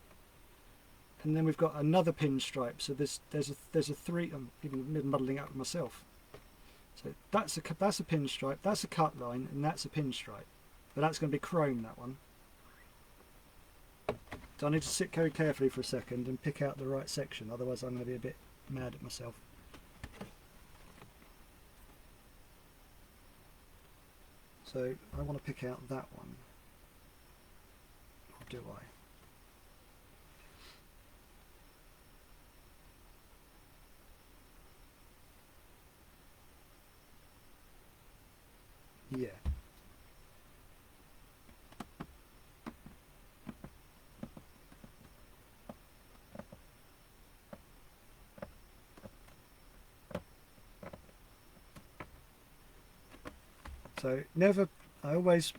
and then we've got another pinstripe. So there's a three. I'm even muddling up with myself. So that's a pinstripe, that's a cut line, and that's a pinstripe. But that's going to be chrome, that one. So I need to sit very carefully for a second and pick out the right section, otherwise I'm going to be a bit mad at myself. So I want to pick out that one. Or do I? Yeah. So I always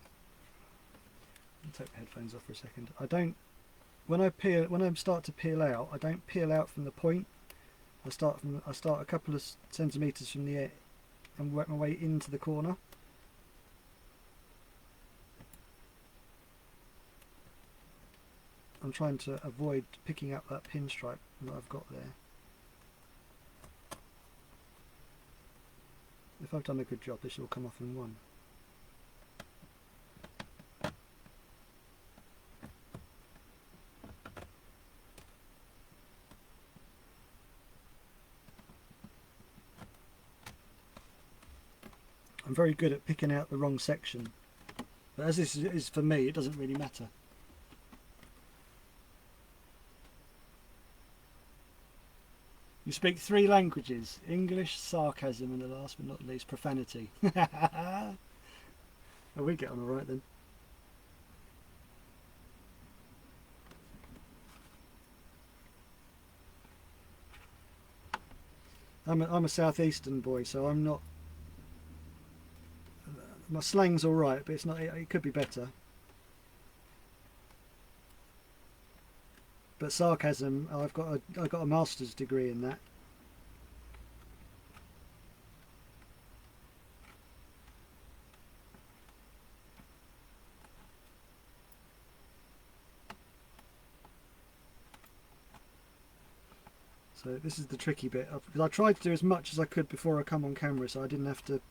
take the headphones off for a second. I don't, when I start to peel out, I don't peel out from the point. I start a couple of centimeters from the air and work my way into the corner. I'm trying to avoid picking up that pinstripe that I've got there. If I've done a good job, this will come off in one. I'm very good at picking out the wrong section, but as this is for me, it doesn't really matter. You speak 3 languages: English, sarcasm, and the last but not least, profanity. Oh, we get on all right then. I'm a southeastern boy, so I'm not. My slang's all right, but it's not. It could be better. But sarcasm, I've got a master's degree in that. So this is the tricky bit, because I tried to do as much as I could before I come on camera, so I didn't have to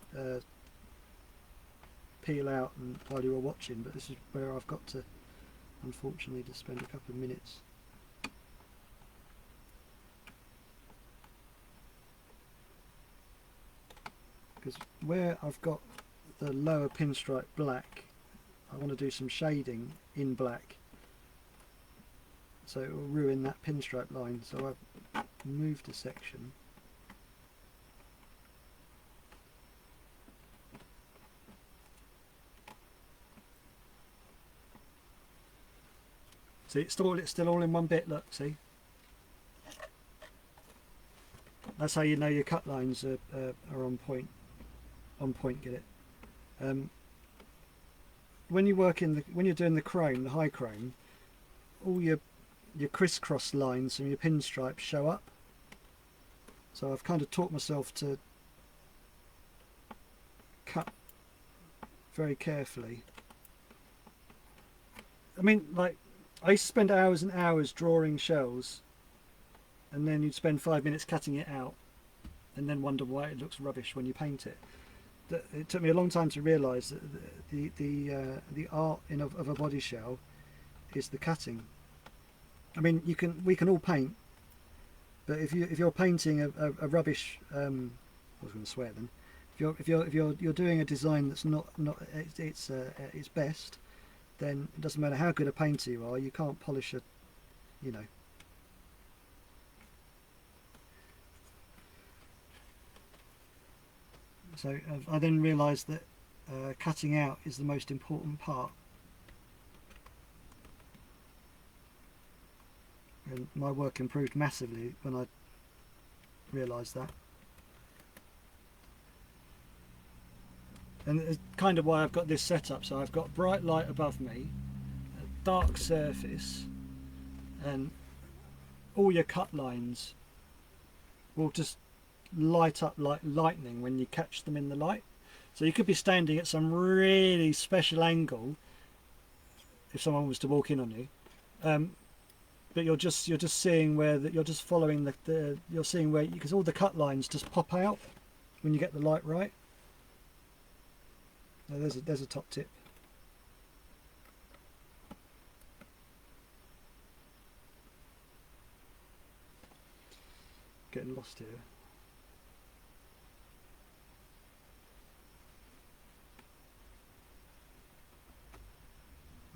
peel out while you were watching. But this is where I've got to, unfortunately, just spend a couple of minutes. Because where I've got the lower pinstripe black, I want to do some shading in black, so it will ruin that pinstripe line. So I've moved a section. See, it's still all in one bit. Look, see. That's how you know your cut lines are on point. On point, get it? When you work when you're doing the chrome, the high chrome, all your crisscross lines from your pinstripe show up. So I've kind of taught myself to cut very carefully. I mean, like, I used to spend hours and hours drawing shells, and then you'd spend 5 minutes cutting it out, and then wonder why it looks rubbish when you paint it. It took me a long time to realise that the art of a body shell is the cutting. I mean, we can all paint, but if you're painting a rubbish, I was going to swear then. If you're doing a design that's not its best, then it doesn't matter how good a painter you are, you can't polish it, you know. So I then realised that cutting out is the most important part. And my work improved massively when I realised that. And it's kind of why I've got this set up. So I've got bright light above me, a dark surface, and all your cut lines will just light up like lightning when you catch them in the light. So you could be standing at some really special angle if someone was to walk in on you, but you're just seeing where you're just following you're seeing where, because all the cut lines just pop out when you get the light right. Now there's a top tip. Getting lost here.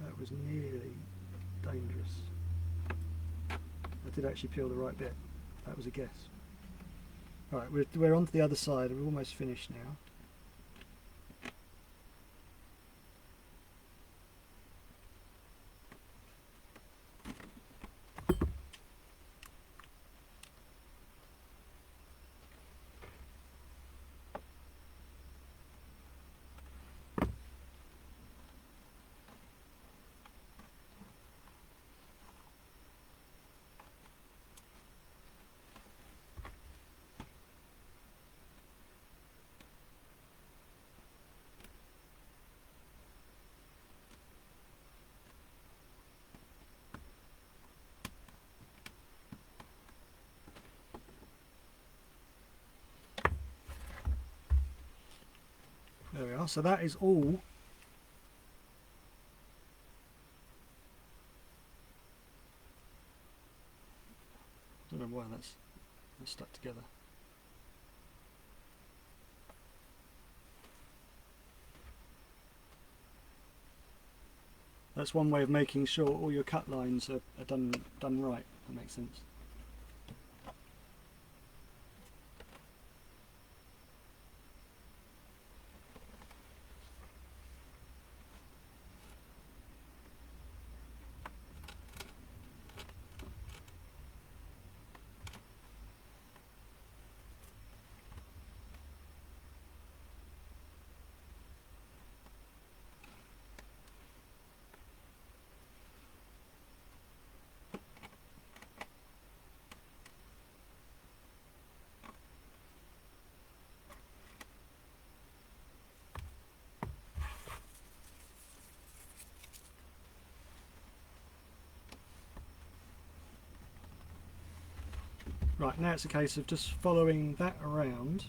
That was nearly dangerous. I did actually peel the right bit. That was a guess. Right, we're on to the other side. We're almost finished now. There we are. So that is all. I don't know why that's stuck together. That's one way of making sure all your cut lines are done right. That makes sense. Right, now it's a case of just following that around,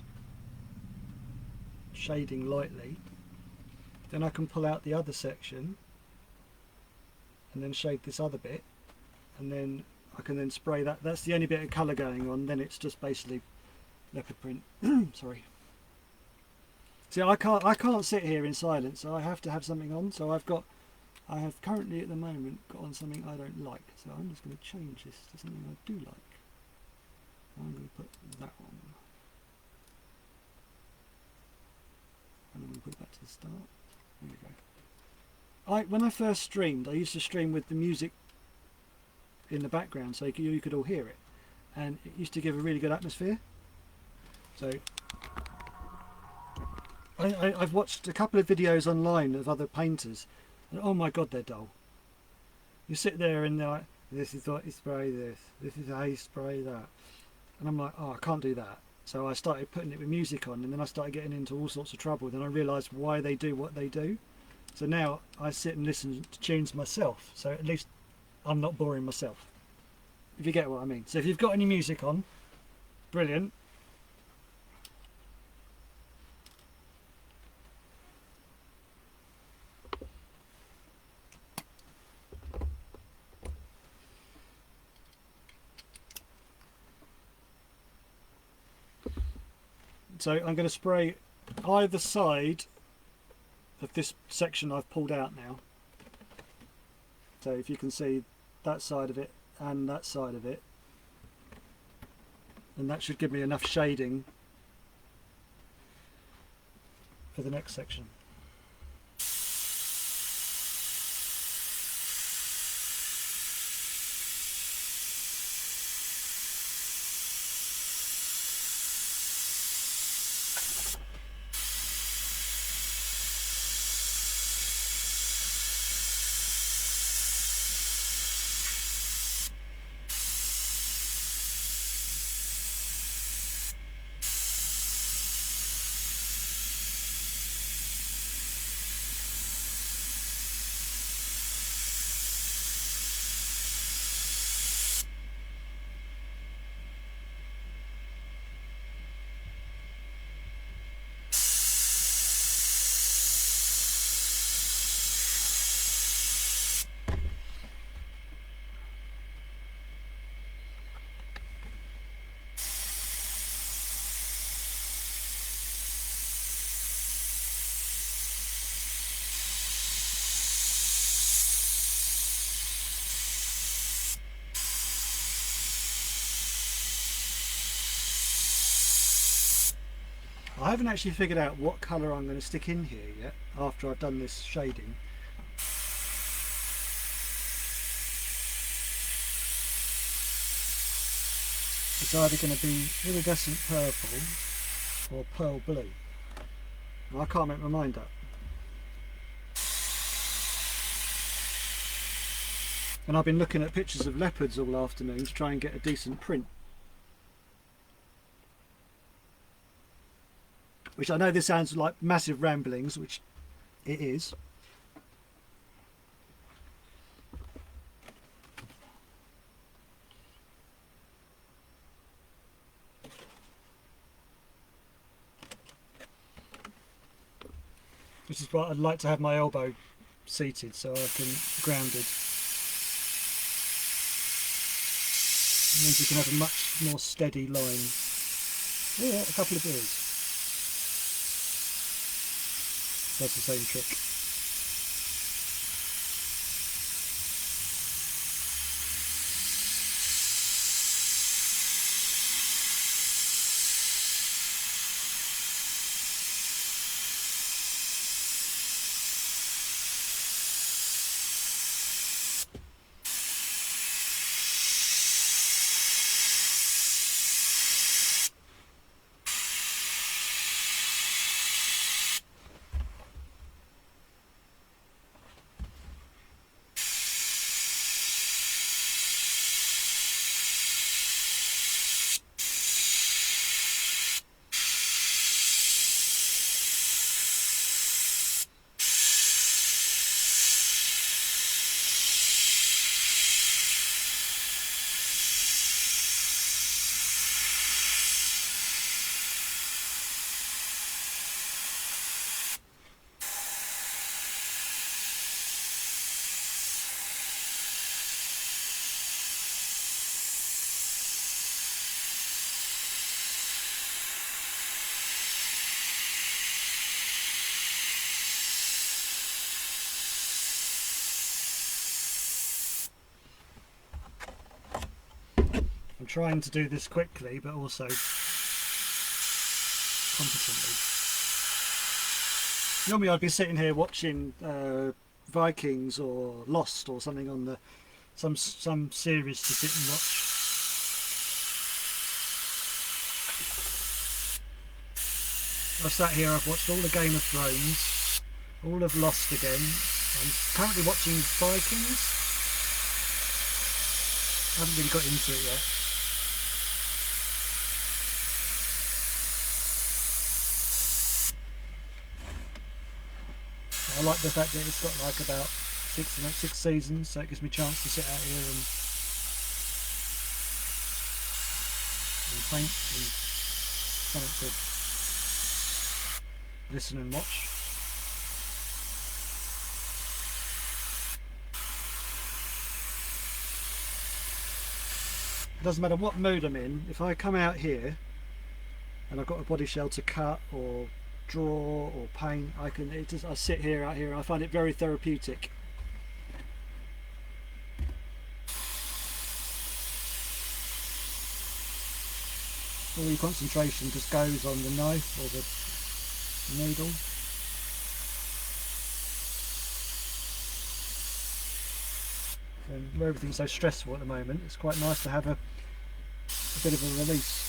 shading lightly. Then I can pull out the other section and then shade this other bit, and then I can then spray that. That's the only bit of colour going on. Then it's just basically leopard print. Sorry. See, I can't sit here in silence, so I have to have something on. So I have currently at the moment got on something I don't like. So I'm just going to change this to something I do like. I'm going to put that on, and I'm going to put it back to the start. There we go. When I first streamed, I used to stream with the music in the background, so you could all hear it, and it used to give a really good atmosphere. So I've watched a couple of videos online of other painters, and oh my god, they're dull. You sit there and they're like, this is what you spray this is how you spray that. And I'm like, oh, I can't do that. So I started putting it with music on, and then I started getting into all sorts of trouble. Then I realised why they do what they do. So now I sit and listen to tunes myself. So at least I'm not boring myself, if you get what I mean. So if you've got any music on, brilliant. So I'm going to spray either side of this section I've pulled out now. So if you can see that side of it and that side of it, and that should give me enough shading for the next section. I haven't actually figured out what colour I'm going to stick in here yet after I've done this shading. It's either going to be iridescent purple or pearl blue. I can't make my mind up. And I've been looking at pictures of leopards all afternoon to try and get a decent print. Which I know this sounds like massive ramblings, which it is. Which is why I'd like to have my elbow seated so I can grounded. It means you can have a much more steady line. Yeah, a couple of beers. That's the same trick. trying to do this quickly, but also competently. Normally I'd be sitting here watching Vikings or Lost or something on the some series to sit and watch. I've sat here, I've watched all the Game of Thrones, all of Lost again. I'm currently watching Vikings. I haven't really got into it yet. I like the fact that it's got like about six seasons, so it gives me a chance to sit out here and paint and something to listen and watch. It doesn't matter what mood I'm in, if I come out here and I've got a body shell to cut or draw or paint, I sit here out here and I find it very therapeutic. All your concentration just goes on the knife or the needle. And where everything's so stressful at the moment, it's quite nice to have a bit of a release.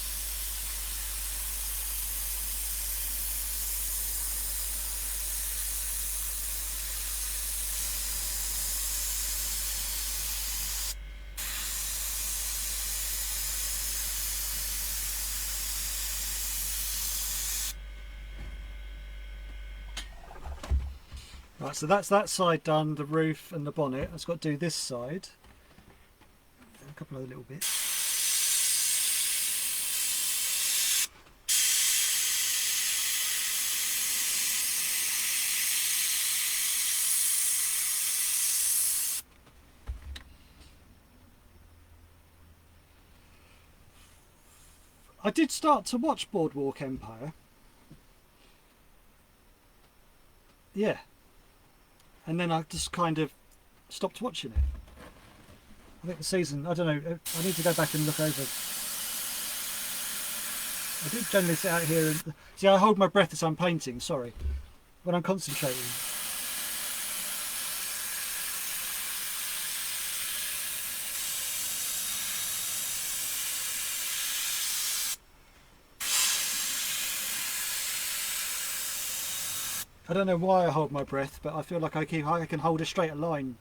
Right, so that's that side done, the roof and the bonnet. I've got to do this side. A couple of little bits. I did start to watch Boardwalk Empire. Yeah. And then I just kind of stopped watching it. I think the season, I don't know, I need to go back and look over. I do generally sit out here and see, I hold my breath as I'm painting, sorry, when I'm concentrating. I don't know why I hold my breath, but I feel like I can hold a straight line.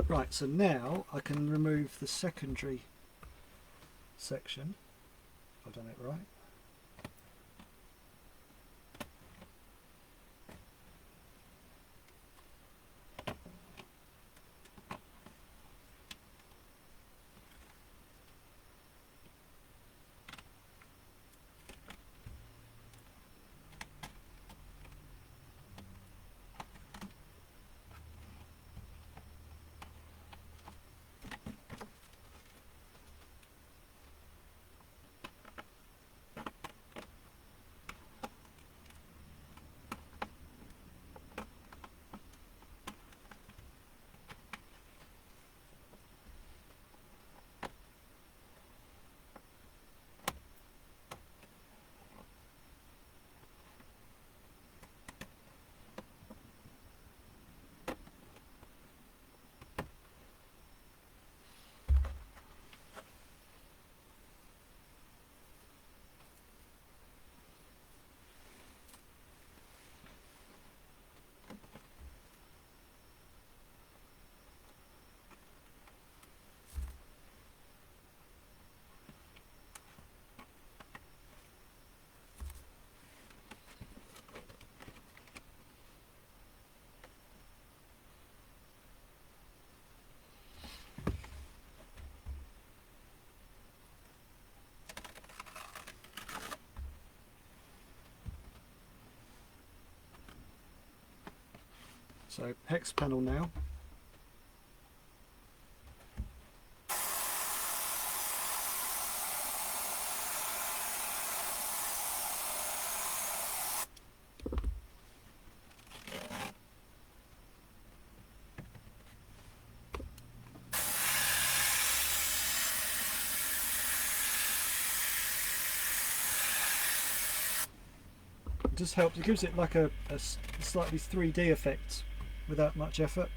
Right, so now I can remove the secondary section, if I've done it right. So hex panel now. It just helps, it gives it like a slightly 3D effect without much effort.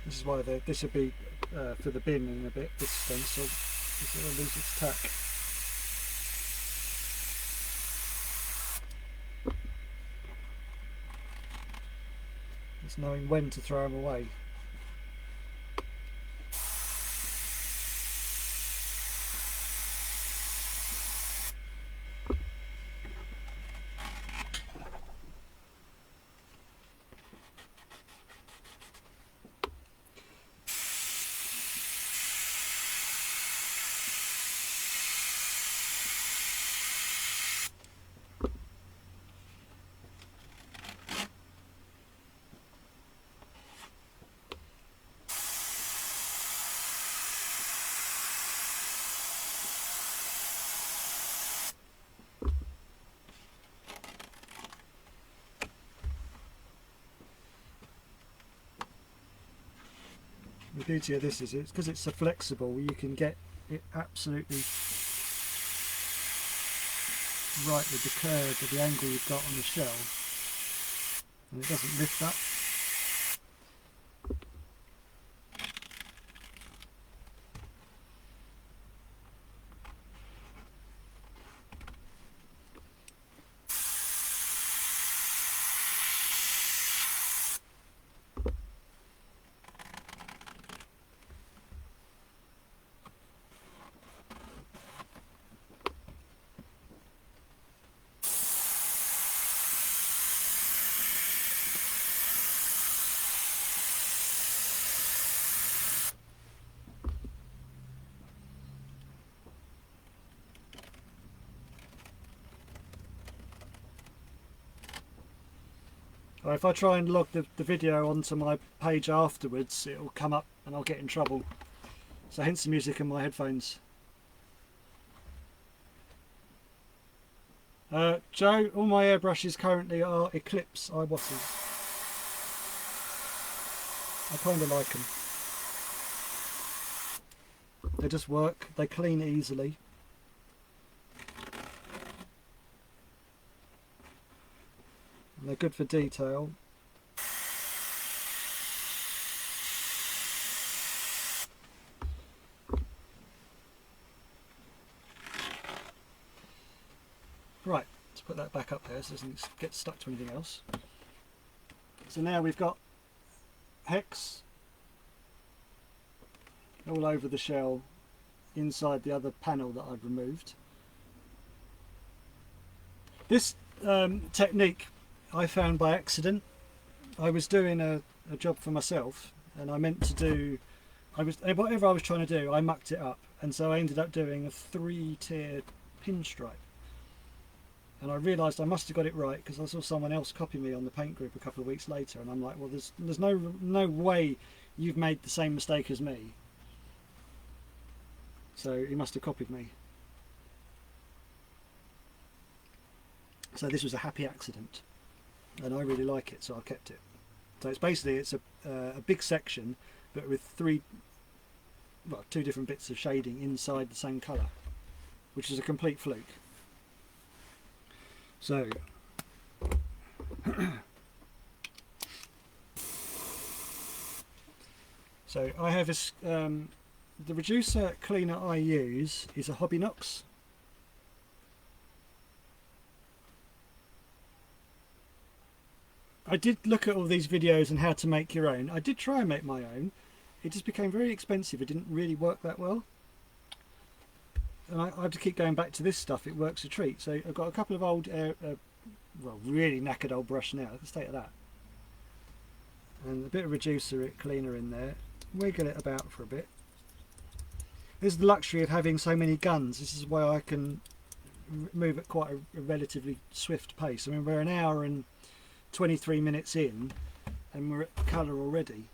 This is why this will be for the bin in a bit, this stencil, because it will lose its tack. It's knowing when to throw them away. The beauty of this is because it's so flexible, you can get it absolutely right with the curve of the angle you've got on the shell, and it doesn't lift up. Or if I try and log the video onto my page afterwards, it'll come up and I'll get in trouble. So hence the music in my headphones. Joe, all my airbrushes currently are Eclipse eyewashes. I kind of like them. They just work, they clean easily. And they're good for detail. Right, let's put that back up there so it doesn't get stuck to anything else. So now we've got hex all over the shell inside the other panel that I've removed. This technique I found by accident. I was doing a job for myself and I meant to do, whatever I was trying to do, I mucked it up, and so I ended up doing a 3-tier pinstripe. And I realised I must have got it right because I saw someone else copy me on the paint group a couple of weeks later, and I'm like, well, there's no way you've made the same mistake as me. So he must have copied me. So this was a happy accident, and I really like it, so I kept it. So it's basically a big section, but with two different bits of shading inside the same colour, which is a complete fluke. So So I have this, the reducer cleaner I use is a Hobbynox. I did look at all these videos on how to make your own. I did try and make my own. It just became very expensive. It didn't really work that well. And I have to keep going back to this stuff. It works a treat. So I've got a couple of old, well, really knackered old brush now. The state of that. And a bit of reducer cleaner in there. Wiggle it about for a bit. This is the luxury of having so many guns. This is why I can move at quite a relatively swift pace. I mean, we're an hour and 23 minutes in and we're at colour already.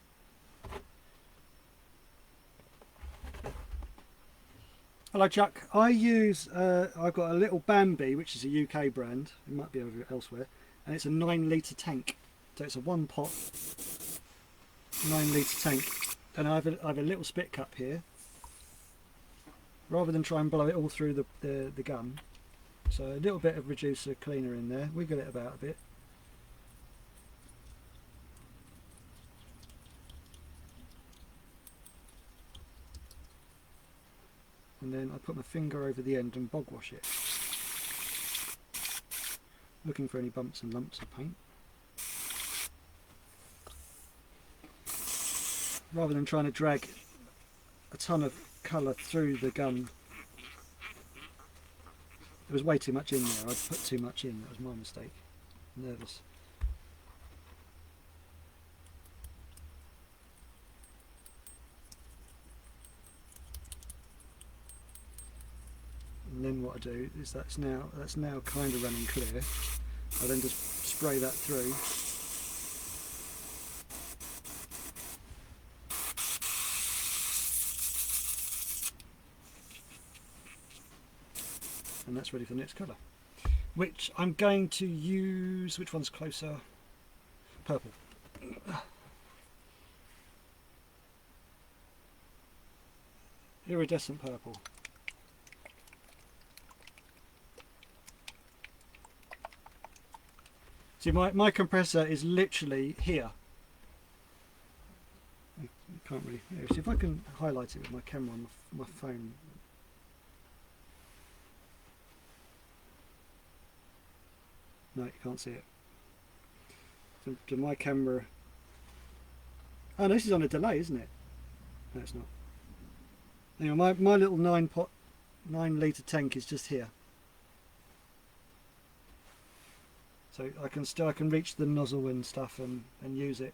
Hello Chuck, I use, I've got a little Bambi, which is a UK brand, it might be over elsewhere, and it's a 9 litre tank. So it's a 1 pot 9 litre tank, and I have a little spit cup here, rather than try and blow it all through the gun. So a little bit of reducer cleaner in there, wiggle it about a bit. And then I put my finger over the end and bog wash it, looking for any bumps and lumps of paint, rather than trying to drag a ton of colour through the gun. There was way too much in there. I put too much in. That was my mistake. Nervous. And then what I do is that's now kind of running clear. I then just spray that through. And that's ready for the next colour, which I'm going to use. Which one's closer? Purple. Iridescent purple. See, my compressor is literally here. I can't really. See if I can highlight it with my camera on my phone. No, you can't see it. So my camera. Oh, no, this is on a delay, isn't it? No, it's not. Anyway, my little 9 litre tank is just here. So I can reach the nozzle and stuff and use it.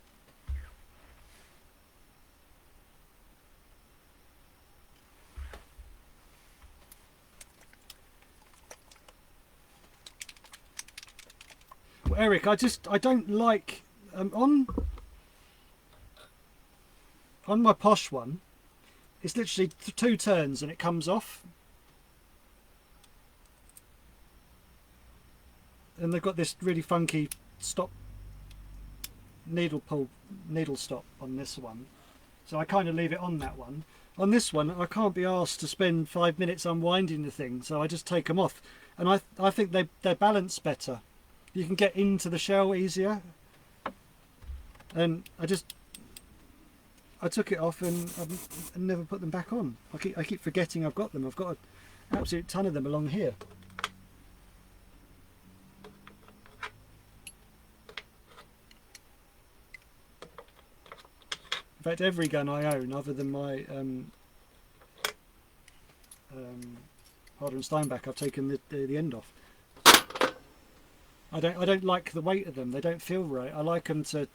Well, Eric, I don't like on my Posh one. It's literally 2 turns and it comes off. And they've got this really funky needle stop on this one. So I kind of leave it on that one. On this one, I can't be asked to spend 5 minutes unwinding the thing, so I just take them off. And I think they're balanced better. You can get into the shell easier. And I took it off and I never put them back on. I keep forgetting I've got them. I've got an absolute ton of them along here. In fact, every gun I own, other than my Harder and Steinbeck, I've taken the end off. I don't like the weight of them. They don't feel right. I like them to.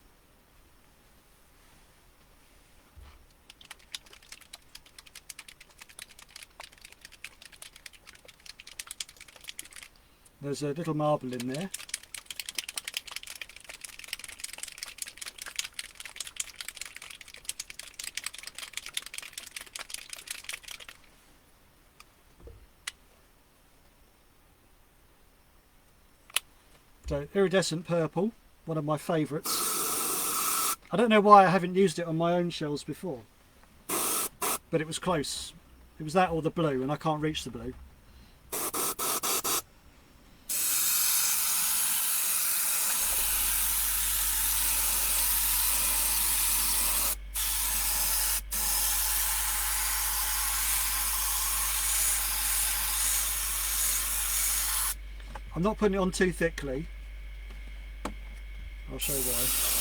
There's a little marble in there. So iridescent purple, one of my favourites. I don't know why I haven't used it on my own shells before, but it was close. It was that or the blue, and I can't reach the blue. I'm not putting it on too thickly. I'll show you why.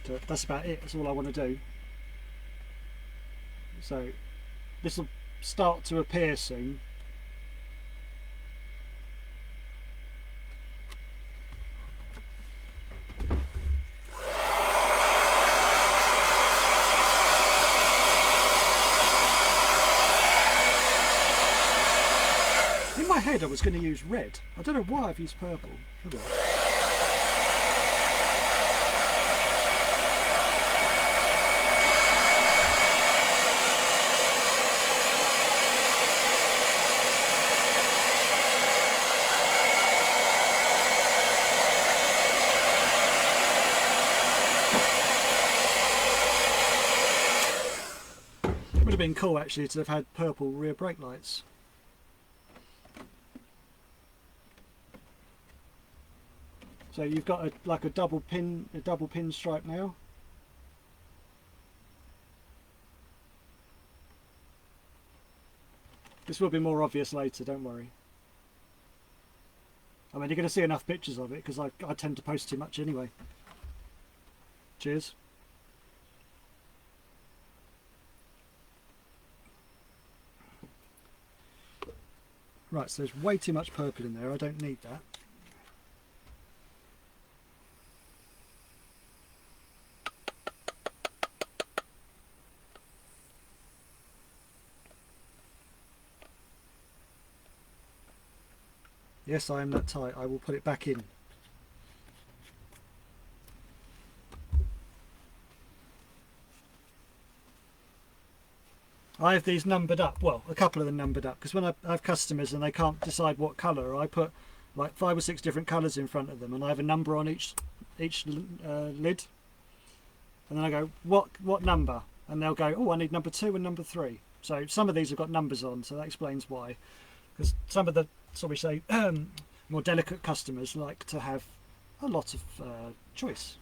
So that's about it. That's all I want to do. So this will start to appear soon. In my head I was going to use red. I don't know why I've used purple. Oh well. Would have been cool actually to have had purple rear brake lights. So you've got like a double pinstripe now. This will be more obvious later, don't worry. I mean, you're going to see enough pictures of it because I tend to post too much anyway. Cheers. Right, so there's way too much purple in there. I don't need that. Yes, I am that tight. I will put it back in. I have these numbered up. Well, a couple of them numbered up because when I have customers and they can't decide what colour, I put like 5 or 6 different colours in front of them, and I have a number on each lid. And then I go, what number? And they'll go, oh, I need number 2 and number 3. So some of these have got numbers on, so that explains why. Because some of the, shall we say, more delicate customers like to have a lot of choice.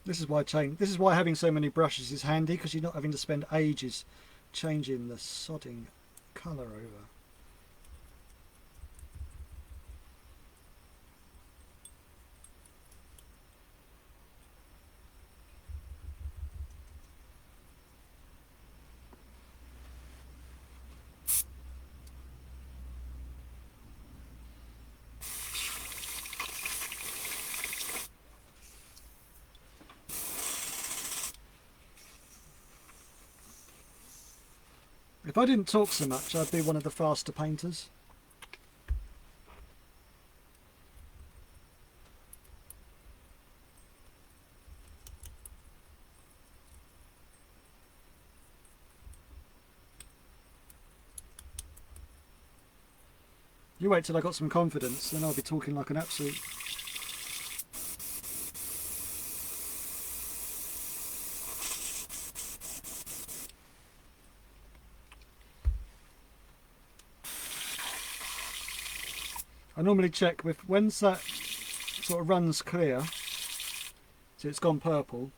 This is why having so many brushes is handy, because you're not having to spend ages changing the sodding colour over. If I didn't talk so much, I'd be one of the faster painters. You wait till I got some confidence, then I'll be talking like an absolute... I normally check with when that sort of runs clear, so it's gone purple,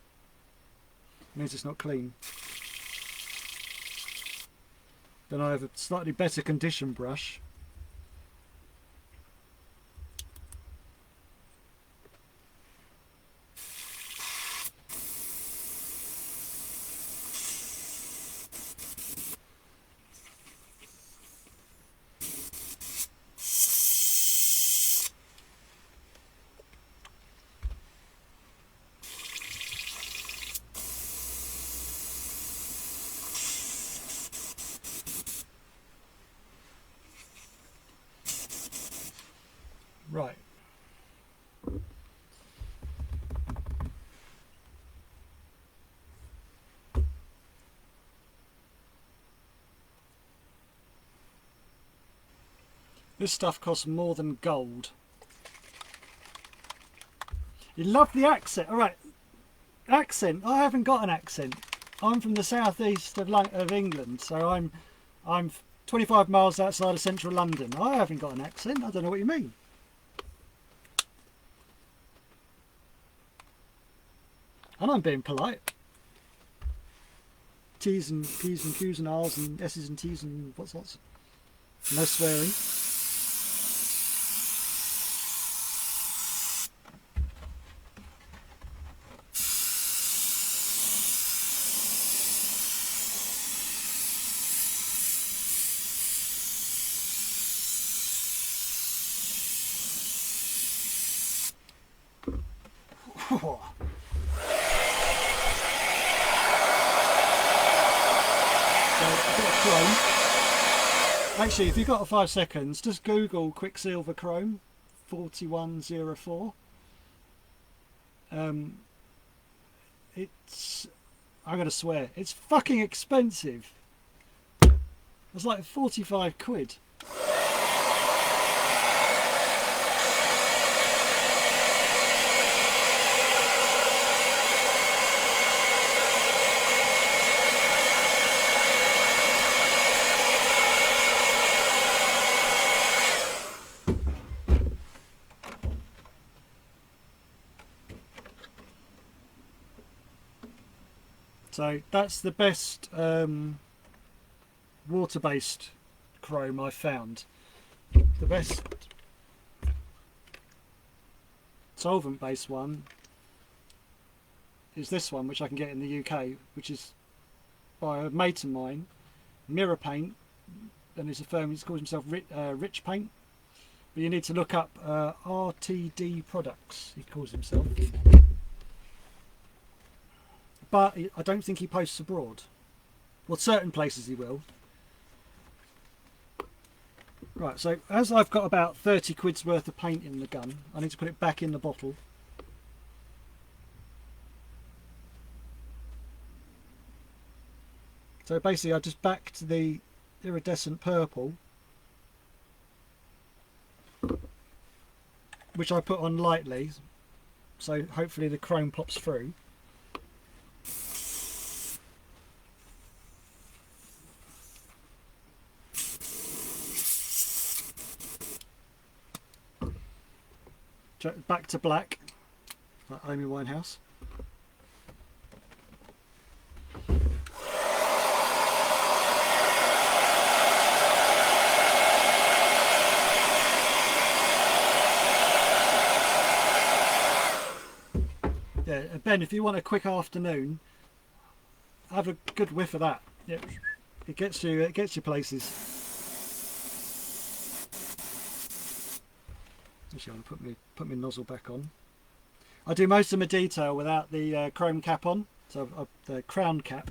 it means it's not clean. Then I have a slightly better condition brush. Right. This stuff costs more than gold. You love the accent. All right, accent. I haven't got an accent. I'm from the southeast of England, so I'm 25 miles outside of central London. I haven't got an accent. I don't know what you mean. And I'm being polite. T's and P's and Q's and R's and S's and T's and what's lots. No swearing. Actually, if you've got 5 seconds, just Google Quicksilver Chrome 4104. It's, I'm going to swear, it's fucking expensive. It's like 45 quid. So that's the best water-based chrome I've found. The best solvent-based one is this one, which I can get in the UK, which is by a mate of mine, Mirror Paint, and it's a firm, he's called himself Rich Paint. But you need to look up RTD Products, he calls himself. But I don't think he posts abroad. Well, certain places he will. Right, so as I've got about 30 quid's worth of paint in the gun, I need to put it back in the bottle. So basically I just backed the iridescent purple, which I put on lightly, so hopefully the chrome pops through. Back to black, like Amy Winehouse. Yeah, Ben, if you want a quick afternoon, have a good whiff of that. Yeah, it gets you places. Actually, I'm going to put my nozzle back on. I do most of my detail without the chrome cap on, so the crown cap.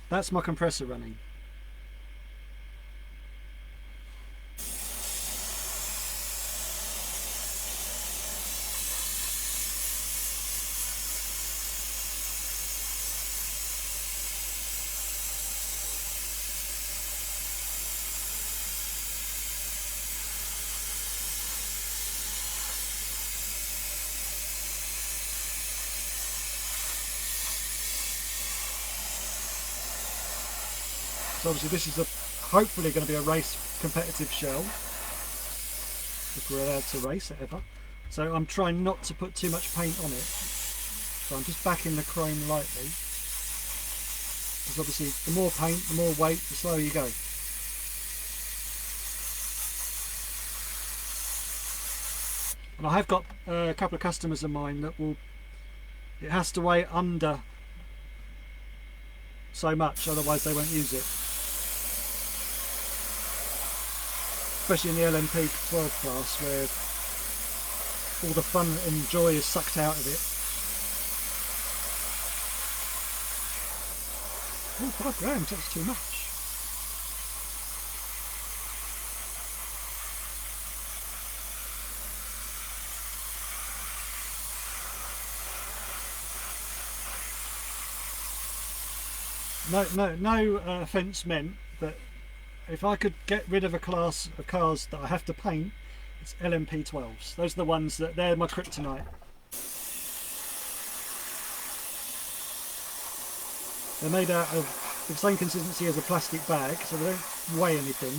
That's my compressor running. So obviously this is hopefully going to be a race competitive shell, if we're allowed to race it ever. So I'm trying not to put too much paint on it. So I'm just backing the chrome lightly. Because obviously the more paint, the more weight, the slower you go. And I have got a couple of customers of mine that it has to weigh under so much, otherwise they won't use it. Especially in the LMP 12 class, where all the fun and joy is sucked out of it. Oh, 5 grams, that's too much. no offence meant, but if I could get rid of a class of cars that I have to paint, it's LMP12s. Those are the ones they're my kryptonite. They're made out of the same consistency as a plastic bag, so they don't weigh anything,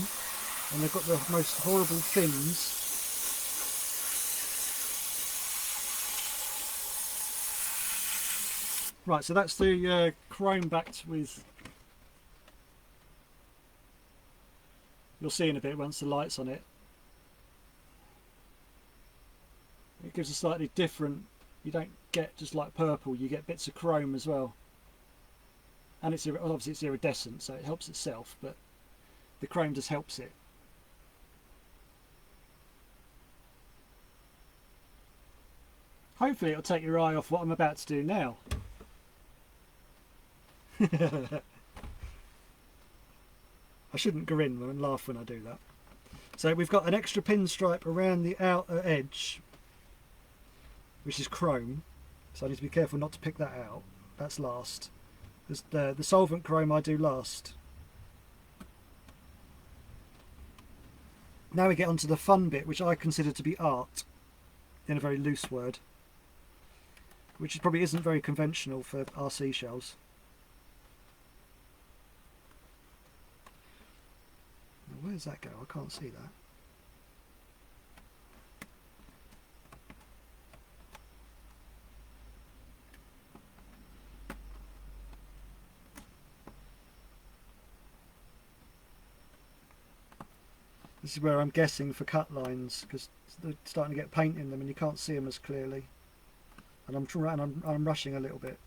and they've got the most horrible fins. Right, so that's the chrome backed with. You'll see in a bit once the light's on it. It gives a slightly different. You don't get just like purple. You get bits of chrome as well. And it's obviously it's iridescent, so it helps itself, but the chrome just helps it. Hopefully it'll take your eye off what I'm about to do now. I shouldn't grin and laugh when I do that. So we've got an extra pinstripe around the outer edge, which is chrome, so I need to be careful not to pick that out. That's last. The solvent chrome I do last. Now we get onto the fun bit, which I consider to be art, in a very loose word, which probably isn't very conventional for RC shells. Where does that go? I can't see that. This is where I'm guessing for cut lines, because they're starting to get paint in them and you can't see them as clearly. And I'm rushing a little bit.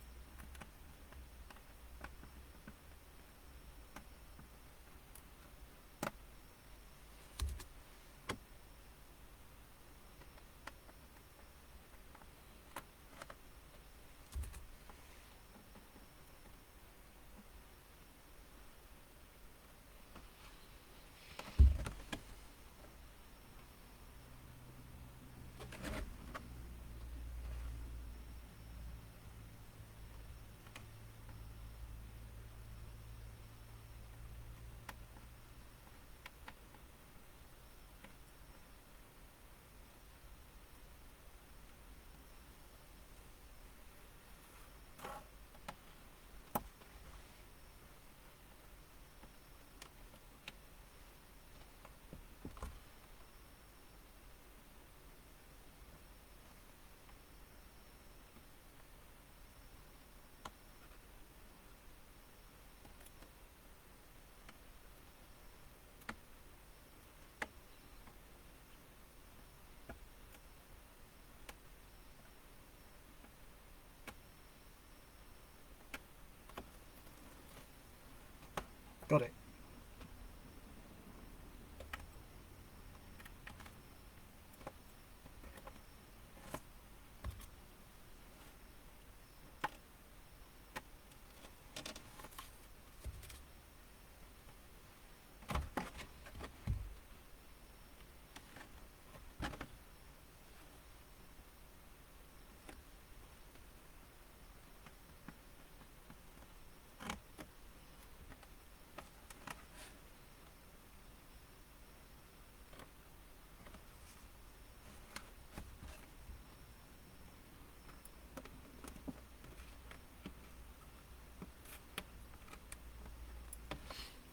Got it.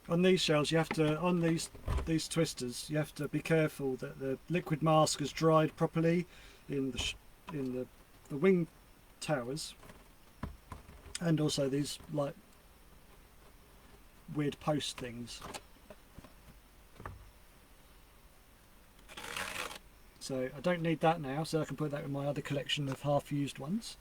On these shells, you have to, on these twisters, you have to be careful that the liquid mask is dried properly in the wing towers, and also these like weird post things. So I don't need that now, so I can put that in my other collection of half-used ones.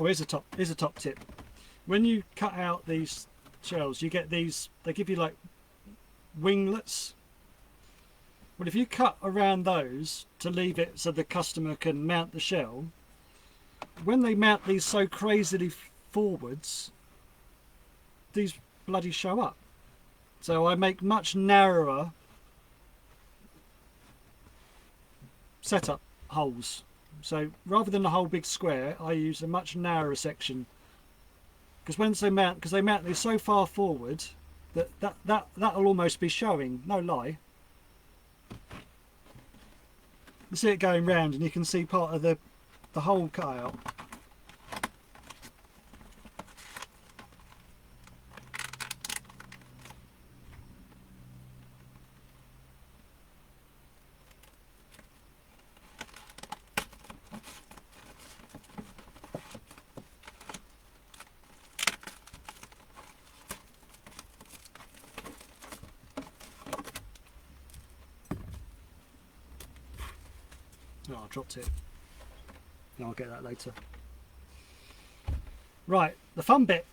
Oh, here's a top tip. When you cut out these shells, you get these, they give you like winglets. Well, if you cut around those to leave it so the customer can mount the shell, when they mount these so crazily forwards, these bloody show up. So I make much narrower setup holes. So rather than a whole big square, I use a much narrower section. Because when they mount, they're so far forward that'll almost be showing, no lie. You see it going round, and you can see part of the hole cut out. Oh, I dropped it. No, I'll get that later. Right, the fun bit.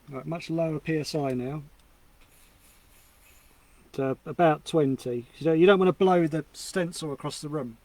Right, much lower PSI now, to about 20. You don't want to blow the stencil across the room.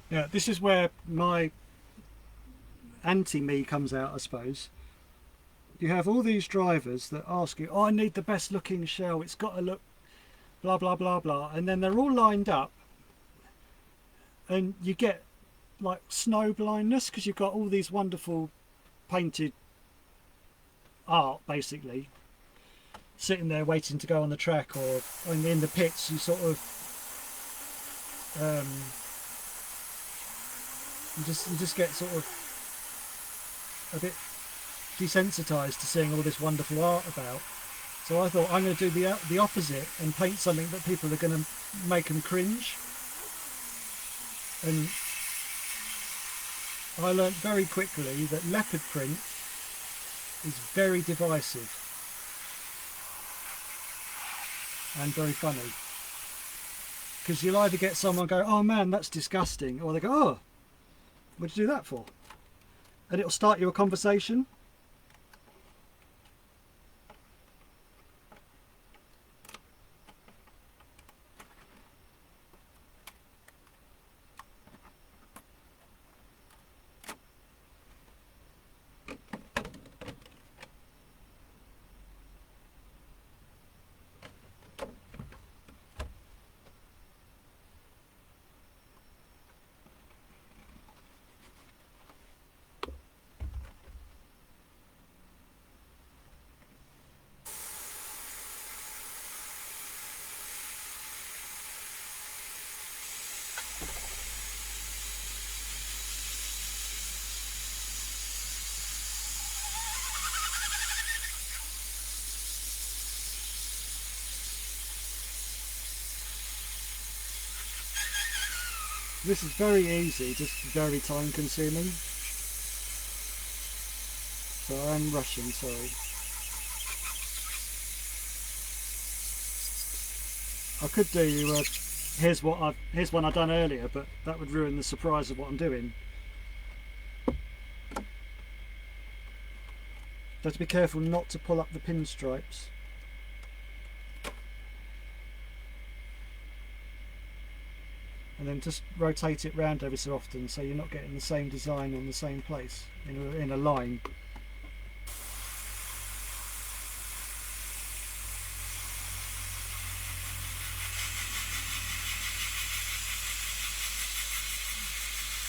Yeah, this is where my anti-me comes out, I suppose. You have all these drivers that ask you, oh, I need the best looking shell, it's got to look blah blah blah blah, and then they're all lined up and you get like snow blindness because you've got all these wonderful painted art basically sitting there waiting to go on the track, or in the pits you sort of you just get sort of a bit desensitized to seeing all this wonderful art about. So I thought I'm going to do the opposite and paint something that people are going to make them cringe. And I learnt very quickly that leopard print is very divisive and very funny, because you'll either get someone go, oh man, that's disgusting, or they go, oh, what'd you do that for? And it'll start you a conversation. This is very easy, just very time consuming. So I'm rushing, sorry. I could do here's one I've done earlier, but that would ruin the surprise of what I'm doing. So to be careful not to pull up the pinstripes. And then just rotate it round every so often so you're not getting the same design on the same place in a line.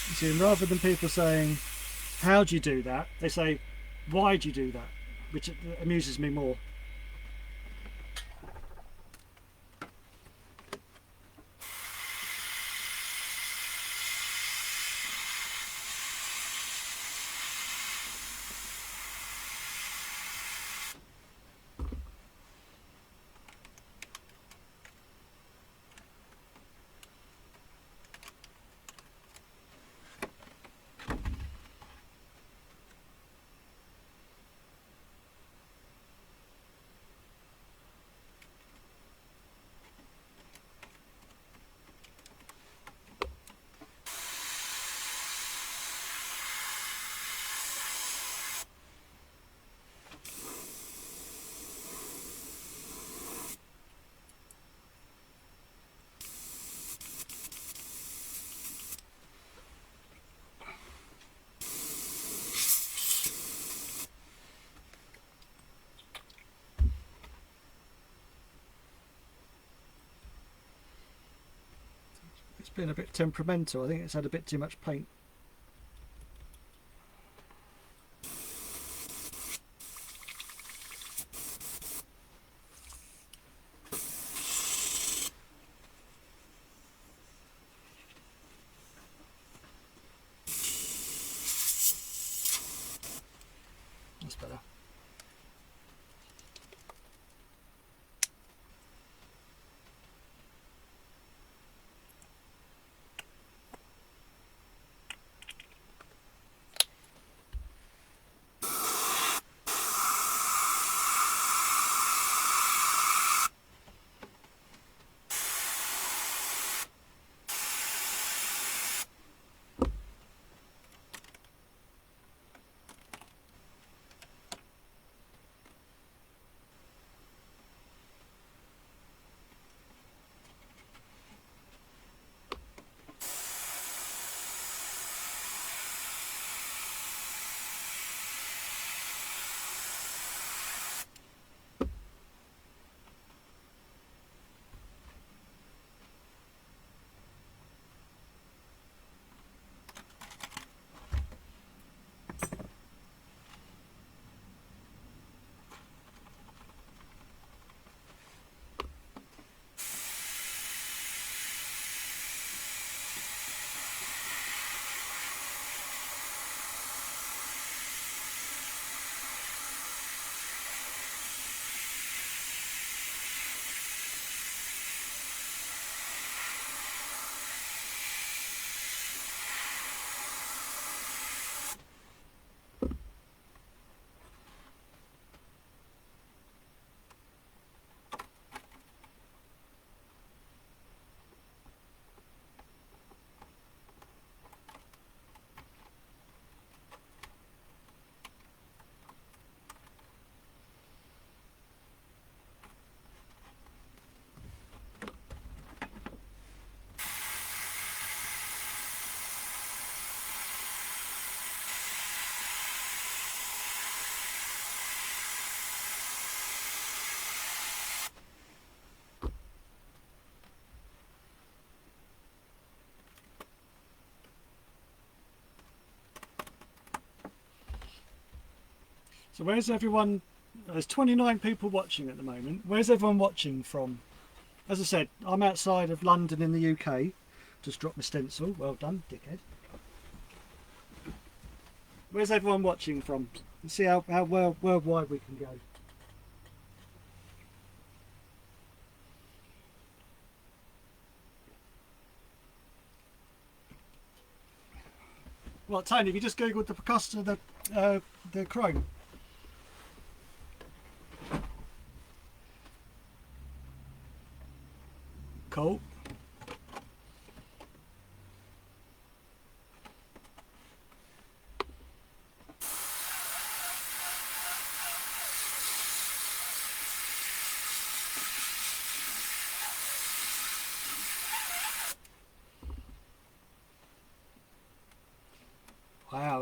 You see, rather than people saying, how do you do that? They say, why do you do that? Which amuses me more. It's been a bit temperamental. I think it's had a bit too much paint. That's better. So where's everyone? There's 29 people watching at the moment. Where's everyone watching from? As I said, I'm outside of London in the UK. Just dropped my stencil. Well done, dickhead. Where's everyone watching from? Let's see how worldwide we can go. Well, Tony, have you just googled the percussive, the chrome? Cool.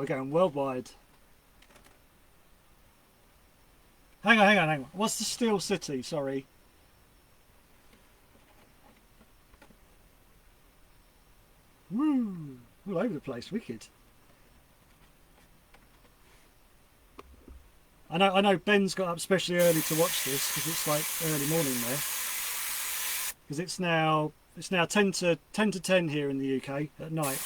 we're going worldwide. Hang on. What's the Steel City? Sorry. Woo! All over the place. Wicked. I know Ben's got up especially early to watch this because it's like early morning there. Because it's now 10 to 10 here in the UK at night.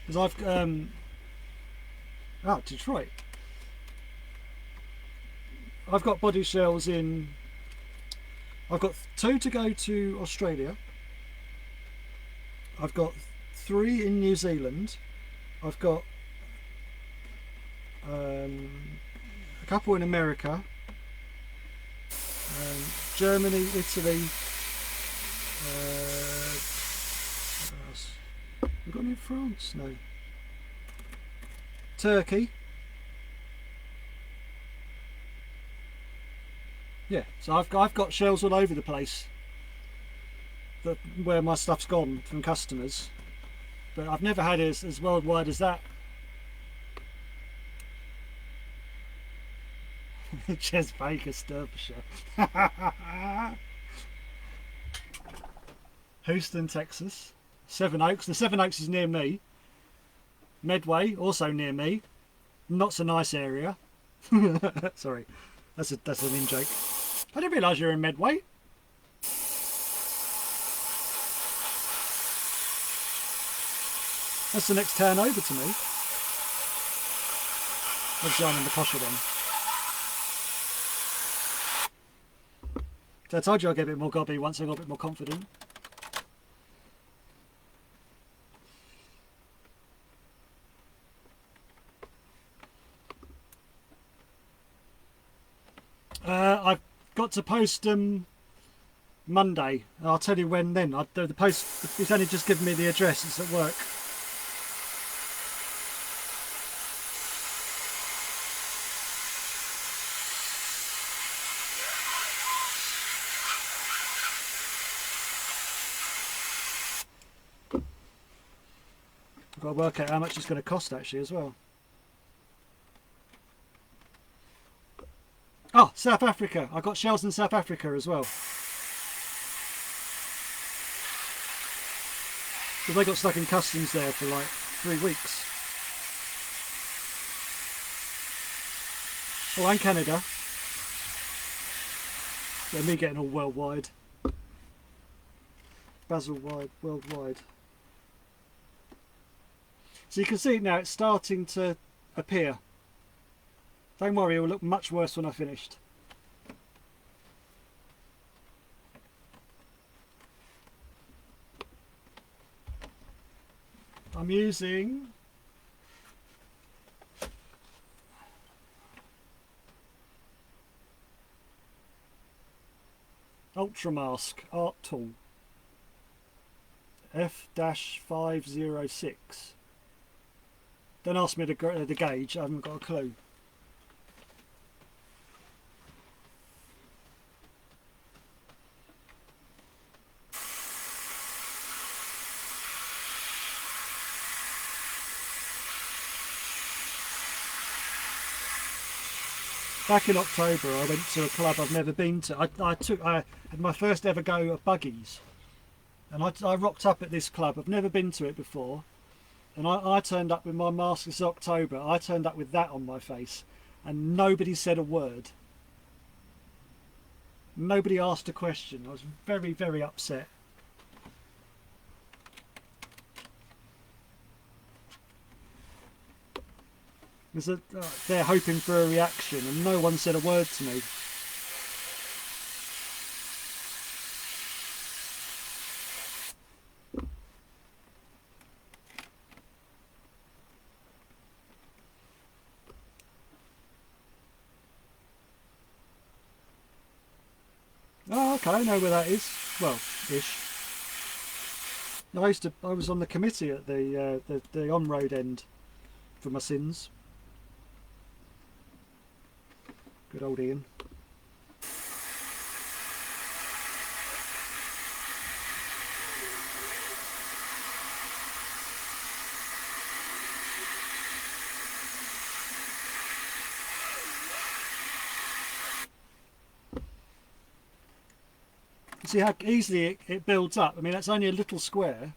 Because I've Detroit. I've got body shells in. I've got 2 to go to Australia. I've got 3 in New Zealand. I've got a couple in America, Germany, Italy. What else? We've got any in France? No. Turkey. Yeah, so I've got shells all over the place where my stuff's gone from customers, but I've never had it as worldwide as that. Ches Baker, Sturpshire. Houston, Texas. Seven Oaks. The Seven Oaks is near me. Medway, also near me. Not so nice area. Sorry, that's an in-joke. I didn't realise you were in Medway. That's the next town over to me. Obviously I'm in the posher one. So I told you I'd get a bit more gobby once I got a bit more confident. I've got to post them Monday. I'll tell you when then. The post, it's only just given me the address, it's at work. I've got to work out how much it's going to cost actually as well. Oh, South Africa. I got shells in South Africa as well. Because they got stuck in customs there for like 3 weeks. Oh, and Canada. Yeah, me getting all worldwide. Basil-wide, worldwide. So you can see now it's starting to appear. Don't worry, it will look much worse when I finished. I'm using Ultra Mask Art Tool F-506. Don't ask me the gauge, I haven't got a clue. Back in October I went to a club I've never been to. I had my first ever go at buggies, and I rocked up at this club. I've never been to it before, and I turned up with my mask. This October I turned up with that on my face and nobody said a word. Nobody asked a question. I was very, very upset. Because they're hoping for a reaction and no one said a word to me. Oh, okay, I know where that is. Well, ish. I was on the committee at the on-road end for my sins. Good old Ian. See how easily it builds up. I mean, that's only a little square.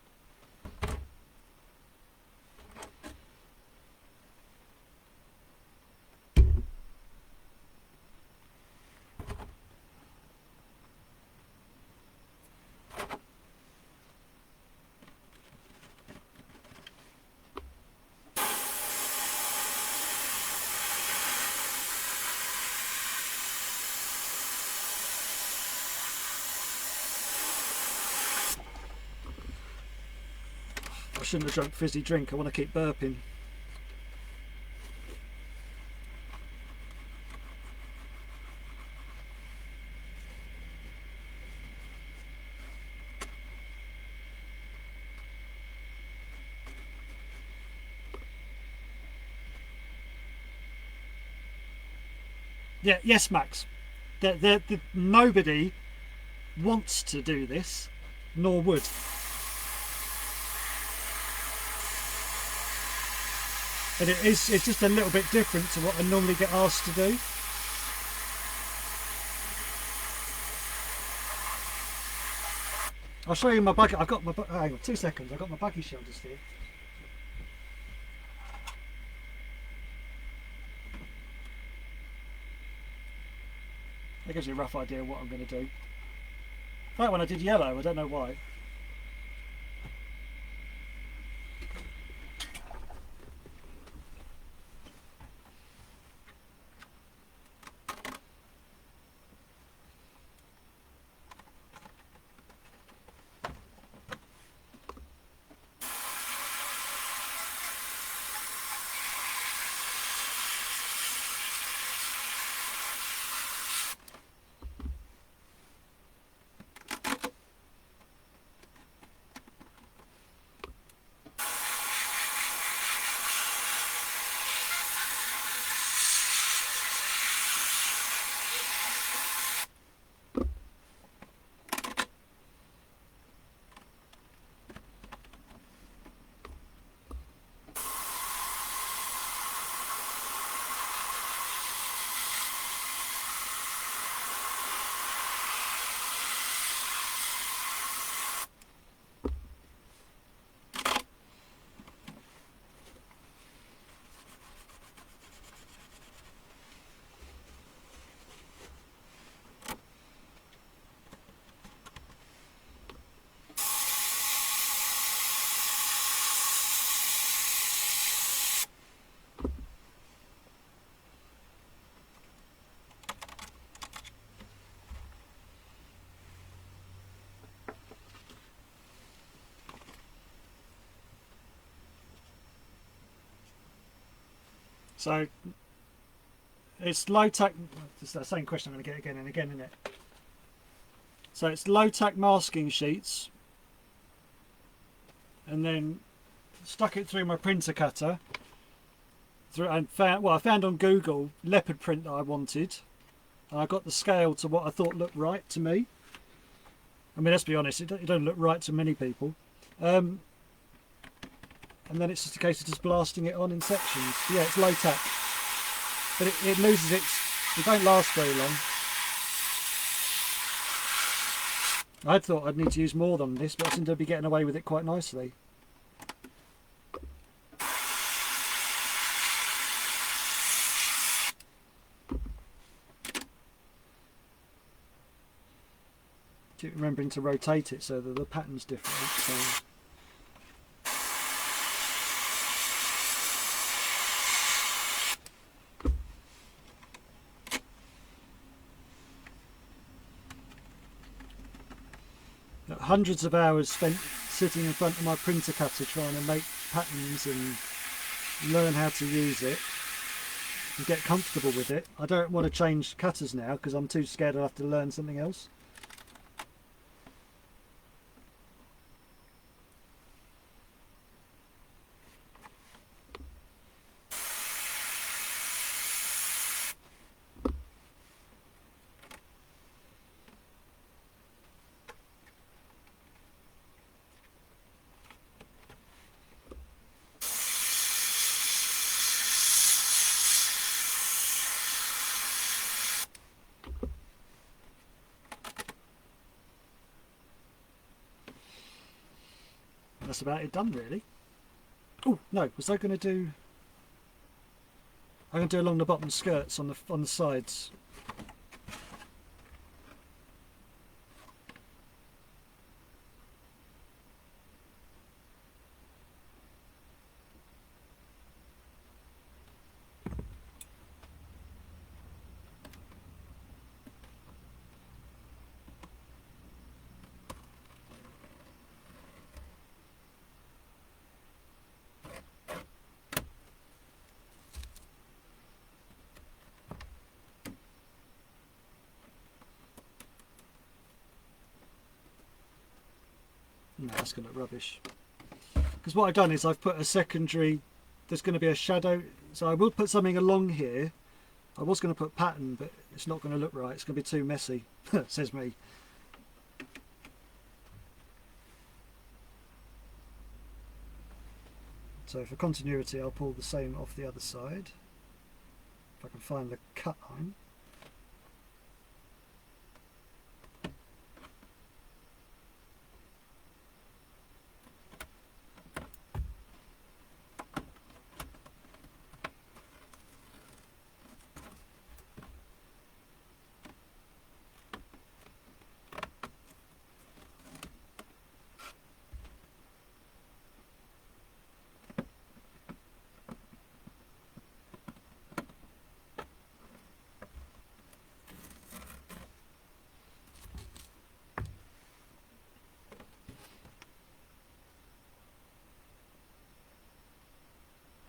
I shouldn't have drunk fizzy drink. I want to keep burping. Yeah, yes, Max. Nobody wants to do this, nor would. But it's just a little bit different to what I normally get asked to do. I'll show you my buggy. I've got my hang on 2 seconds. I've got my buggy shelters here. That gives you a rough idea of what I'm going to do. That one I did yellow. I don't know why. So it's low tack. It's the same question I'm going to get again and again, isn't it? So it's low tack masking sheets, and then stuck it through my printer cutter. And found, well, I found on Google leopard print that I wanted. And I got the scale to what I thought looked right to me. I mean, let's be honest, it don't look right to many people. And then it's just a case of just blasting it on in sections. Yeah, it's low tack, but it loses it don't last very long. I thought I'd need to use more than this, but I seem to be getting away with it quite nicely. Keep remembering to rotate it so that the pattern's different. So. Hundreds of hours spent sitting in front of my printer cutter trying to make patterns and learn how to use it and get comfortable with it. I don't want to change cutters now because I'm too scared I'll have to learn something else. that's about it done really. Oh no, was I going to do... I'm going to do along the bottom skirts on the sides. No, that's going to look rubbish. Because what I've done is I've put a secondary, there's going to be a shadow, so I will put something along here. I was going to put pattern, but it's not going to look right. It's going to be too messy, says me. So for continuity, I'll pull the same off the other side. If I can find the cut line.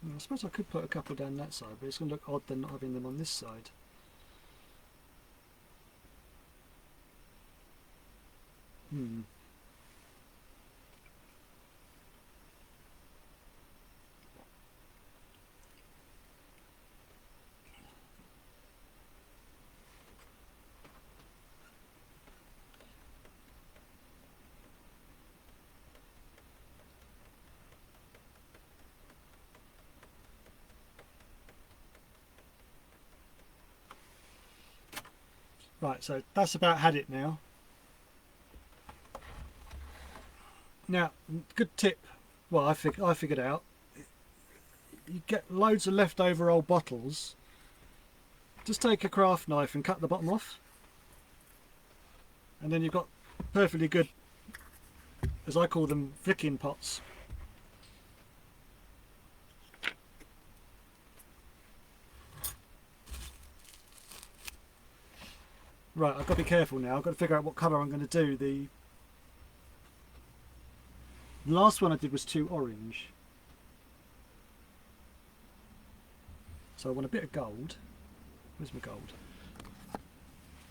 I suppose I could put a couple down that side, but it's going to look odd then not having them on this side. Right, so that's about had it now. Now, good tip, well I figured out, you get loads of leftover old bottles, just take a craft knife and cut the bottom off, and then you've got perfectly good, as I call them, flicking pots. Right, I've got to be careful now. I've got to figure out what colour I'm going to do. The last one I did was too orange. So I want a bit of gold. Where's my gold?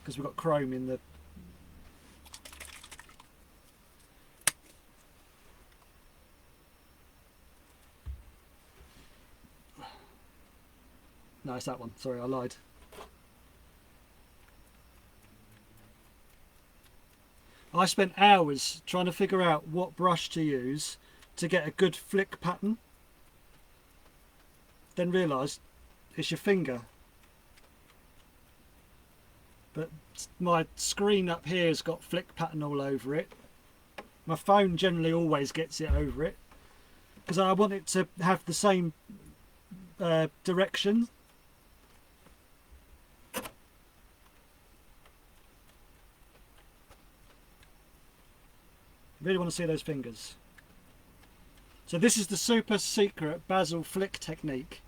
Because we've got chrome in the... No, it's that one. Sorry, I lied. I spent hours trying to figure out what brush to use to get a good flick pattern. Then realised it's your finger. But my screen up here has got flick pattern all over it. My phone generally always gets it over it. Because I want it to have the same direction. Really want to see those fingers. So this is the super secret basil flick technique.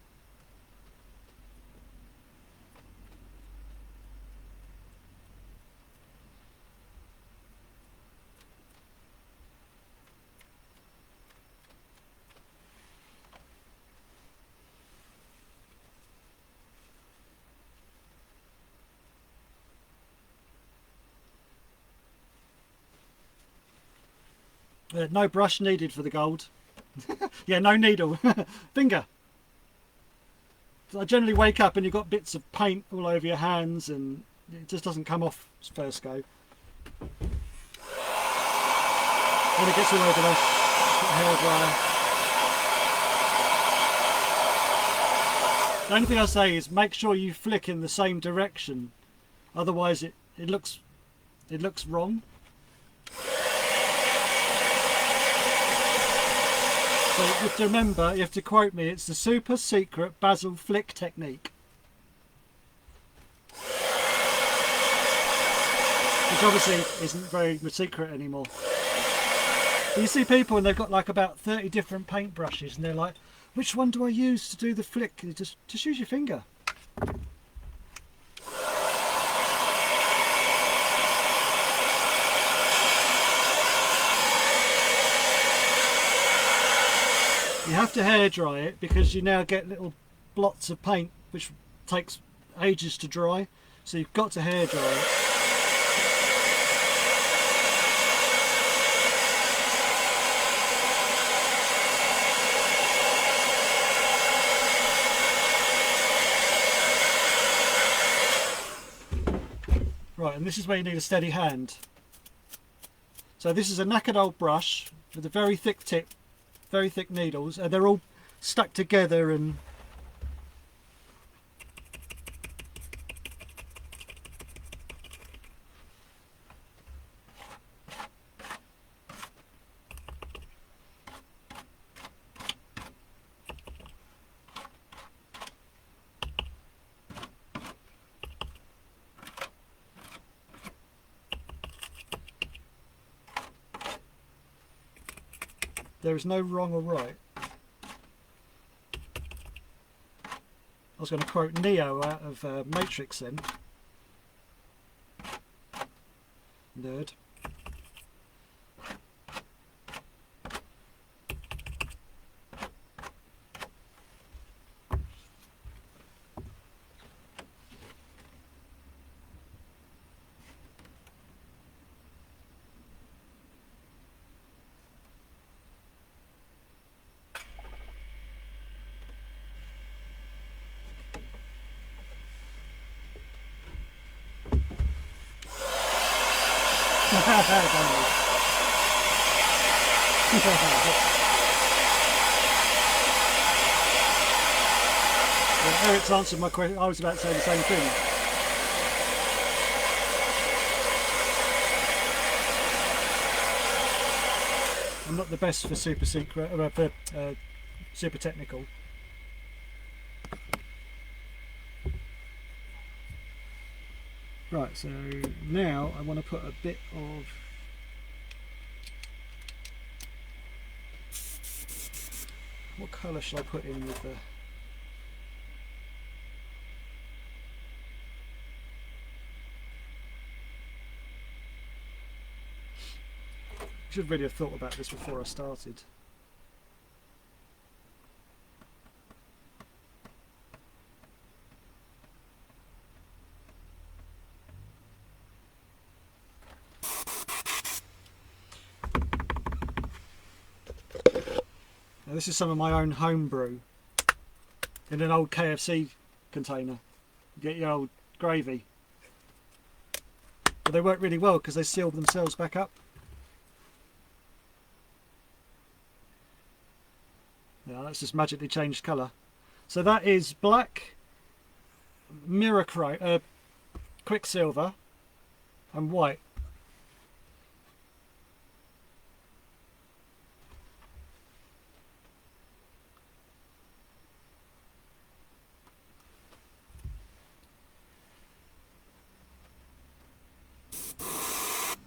No brush needed for the gold. Yeah, no needle. Finger. So I generally wake up and you've got bits of paint all over your hands and it just doesn't come off first go. When it gets all over the hairdryer. The only thing I say is make sure you flick in the same direction. Otherwise it looks wrong. So you have to remember, you have to quote me, it's the super secret basil flick technique. Which obviously isn't very secret anymore. But you see people and they've got like about 30 different paint brushes and they're like, which one do I use to do the flick? You just use your finger. You have to hair dry it because you now get little blots of paint which takes ages to dry, so you've got to hair dry it. Right, and this is where you need a steady hand. So this is a knackered old brush with a very thick tip, very thick needles, and they're all stuck together and there is no wrong or right. I was going to quote Neo out of Matrix then. Nerd. Eric's answered my question. I was about to say the same thing. I'm not the best for super secret, super technical. Right, so now I want to put a bit of what colour should I put in with the should really have thought about this before I started. Now this is some of my own home brew in an old KFC container. Get your old gravy. But they work really well because they seal themselves back up. Yeah, that's just magically changed colour. So that is black, mirror quicksilver, and white.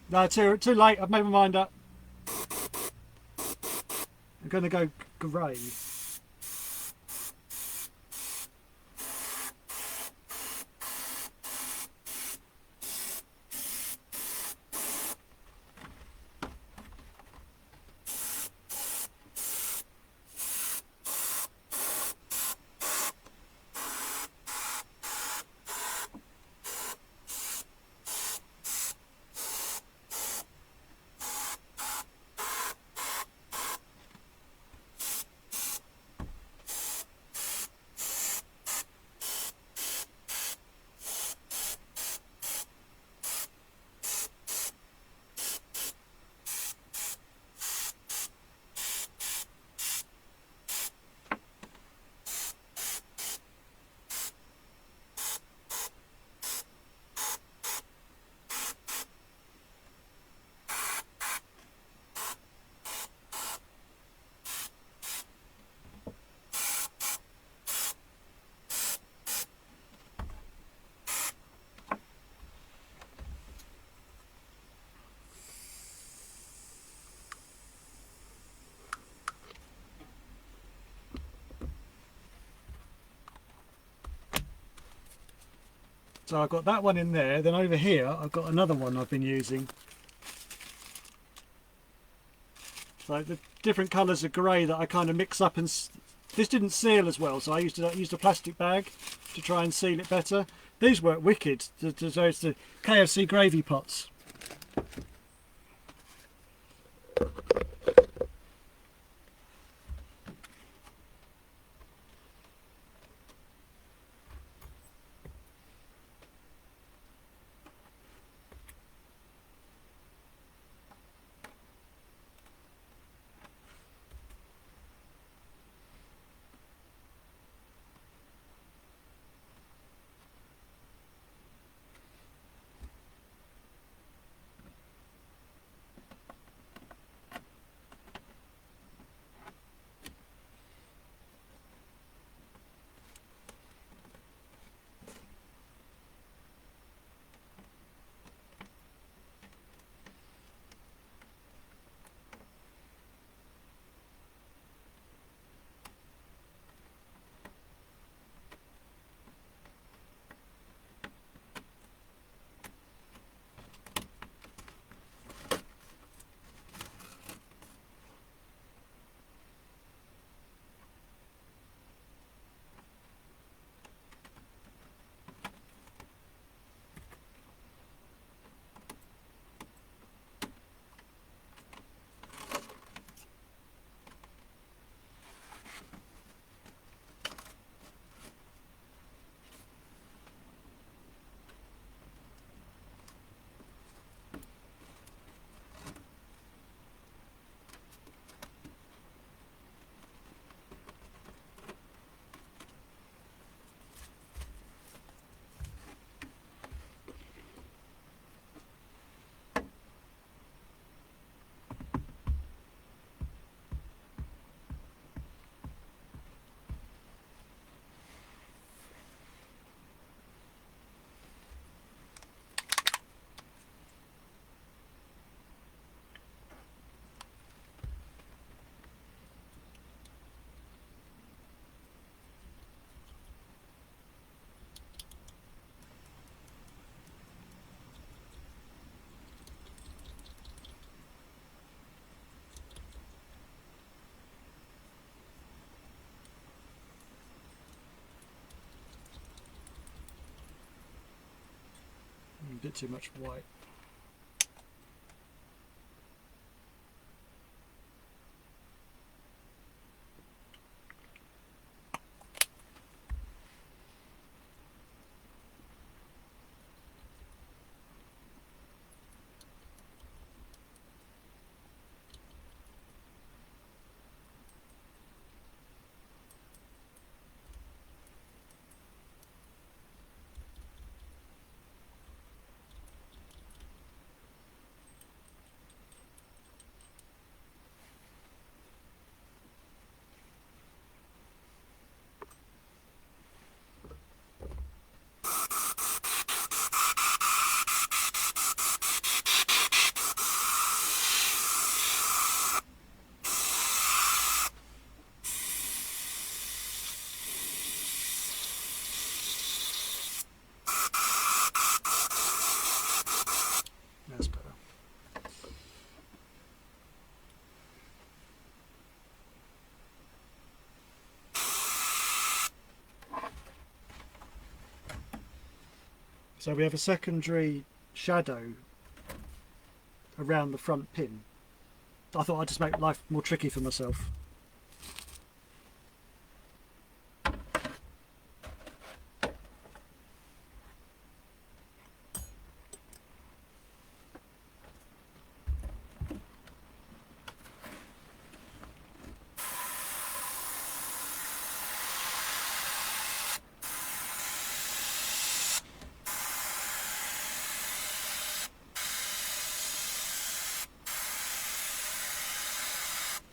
No, too late. I've made my mind up. I'm going to go grey. So I've got that one in there. Then over here I've got another one I've been using. So the different colours of grey that I kind of mix up, and this didn't seal as well, so I used a plastic bag to try and seal it better. These work wicked. So it's the KFC gravy pots. A bit too much white. That's better. So we have a secondary shadow around the front pin. I thought I'd just make life more tricky for myself.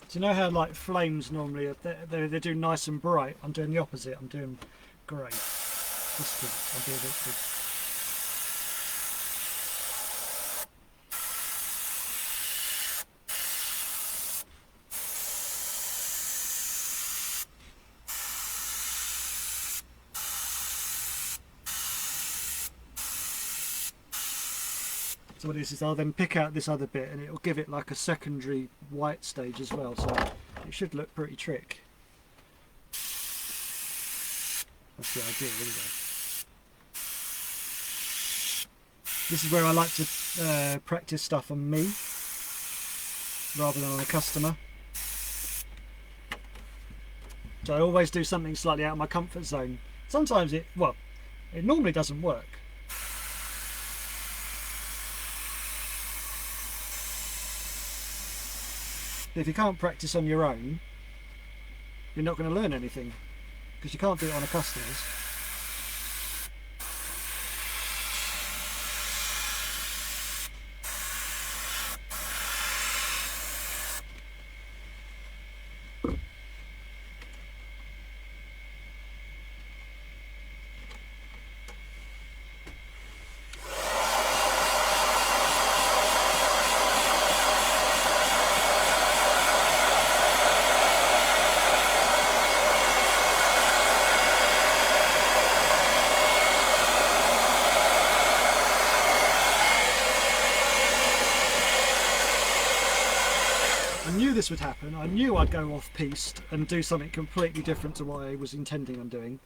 Do you know how like flames normally are, they do nice and bright? I'm doing the opposite. I'm doing grey. Just to, I'll be a bit good. So what it is I'll then pick out this other bit and it'll give it like a secondary white stage as well, so it should look pretty trick. That's the idea anyway. This is where I like to practice stuff on me rather than on a customer. So I always do something slightly out of my comfort zone. Sometimes it normally doesn't work. If you can't practice on your own, you're not going to learn anything, because you can't do it on a customer's. I knew this would happen. I knew I'd go off piste and do something completely different to what I was intending on doing.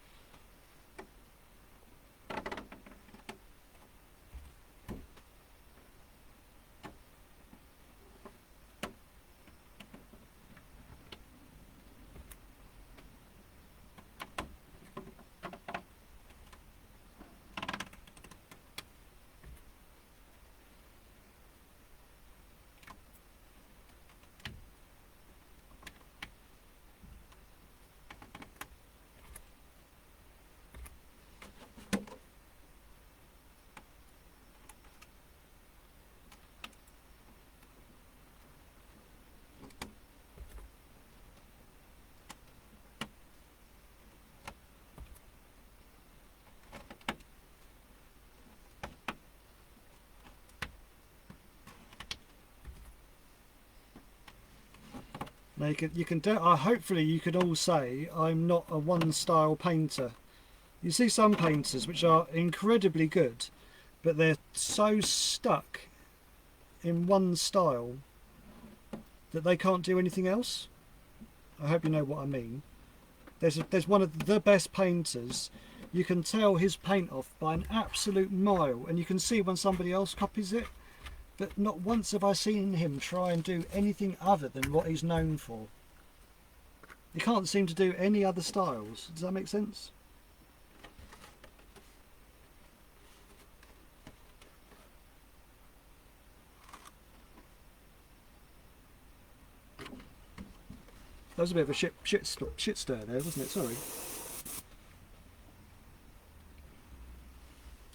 Now you can do. Hopefully, you could all say I'm not a one-style painter. You see some painters which are incredibly good, but they're so stuck in one style that they can't do anything else. I hope you know what I mean. There's one of the best painters. You can tell his paint off by an absolute mile, and you can see when somebody else copies it. But not once have I seen him try and do anything other than what he's known for. He can't seem to do any other styles. Does that make sense? That was a bit of a shit stir there, wasn't it? Sorry.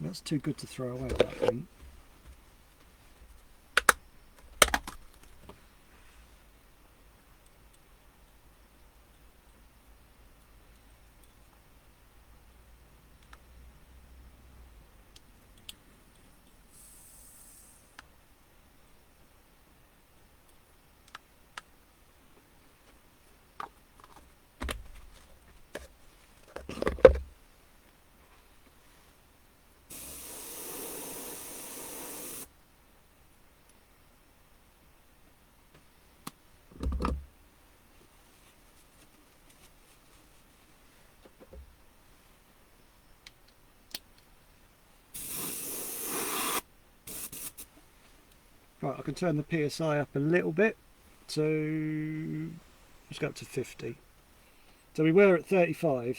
That's too good to throw away, that paint. Right, I can turn the PSI up a little bit to, let's go up to 50. So we were at 35.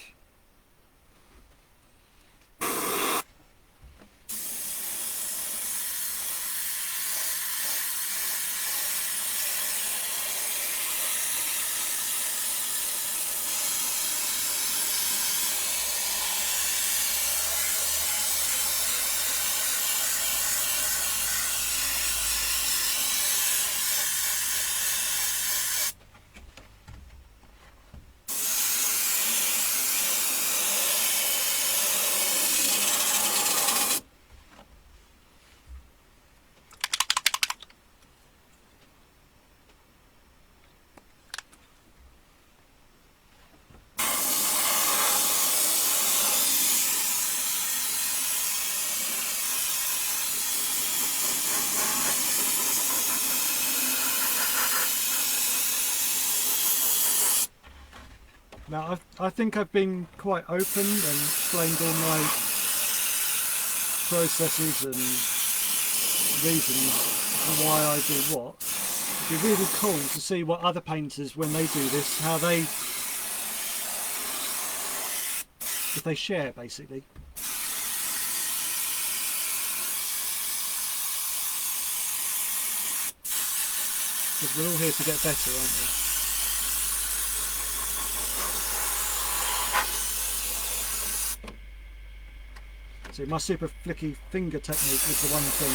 Now, I think I've been quite open and explained all my processes and reasons for why I do what. It'd be really cool to see what other painters, when they do this, how they, if they share, basically. Because we're all here to get better, aren't we? See, my super flicky finger technique is the one thing.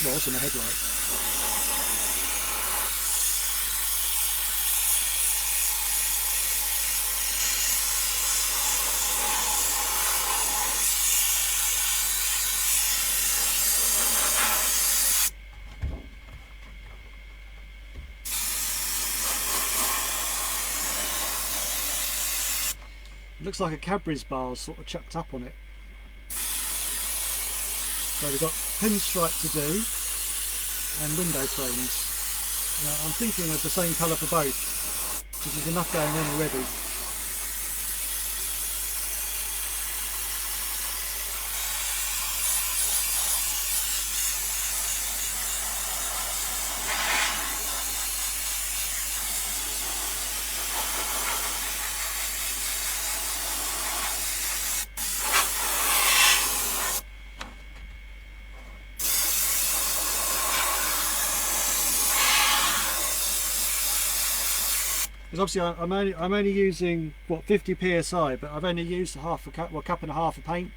Well, also my headlight. Looks like a Cadbury's bar sort of chucked up on it. So we've got pinstripe to do and window frames. Now I'm thinking of the same colour for both, because there's enough going on already. Because obviously I'm only using what 50 psi, but I've only used half a cup, well, cup and a half of paint.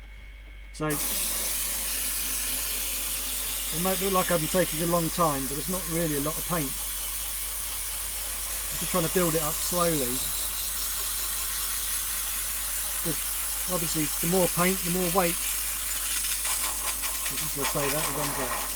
So it might look like I'm taking a long time, but it's not really a lot of paint. I'm just trying to build it up slowly. Because obviously, the more paint, the more weight. I'm just going to say that it runs out.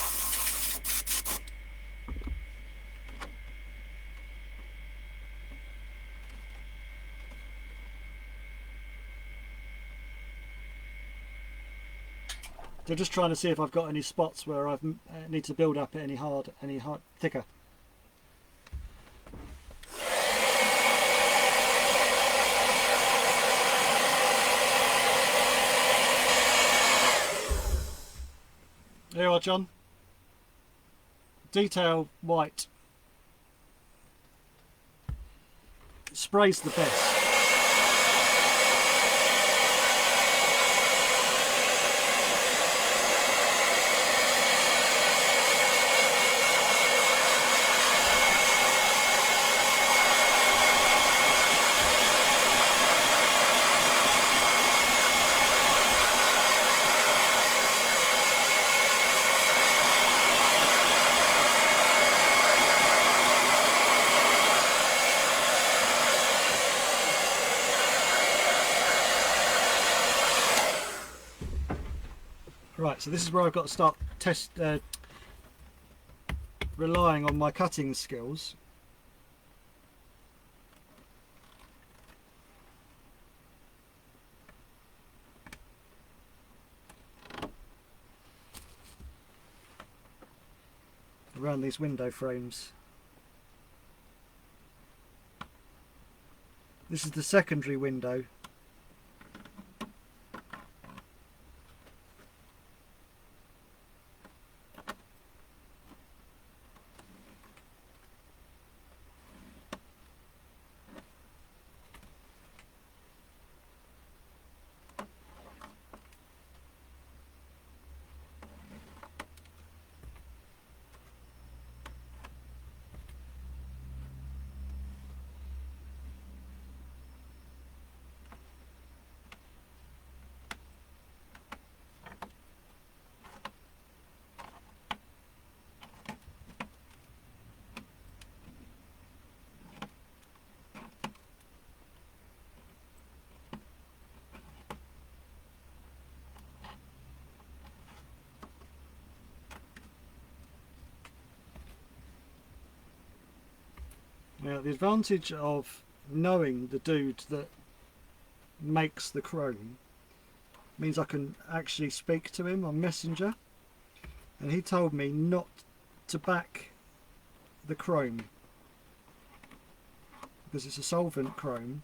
So just trying to see if I've got any spots where I need to build up any thicker. There you are, John. Detail white. Spray's the best. Right, so this is where I've got to start relying on my cutting skills. Around these window frames. This is the secondary window. Now the advantage of knowing the dude that makes the chrome means I can actually speak to him on Messenger, and he told me not to back the chrome. because it's a solvent chrome,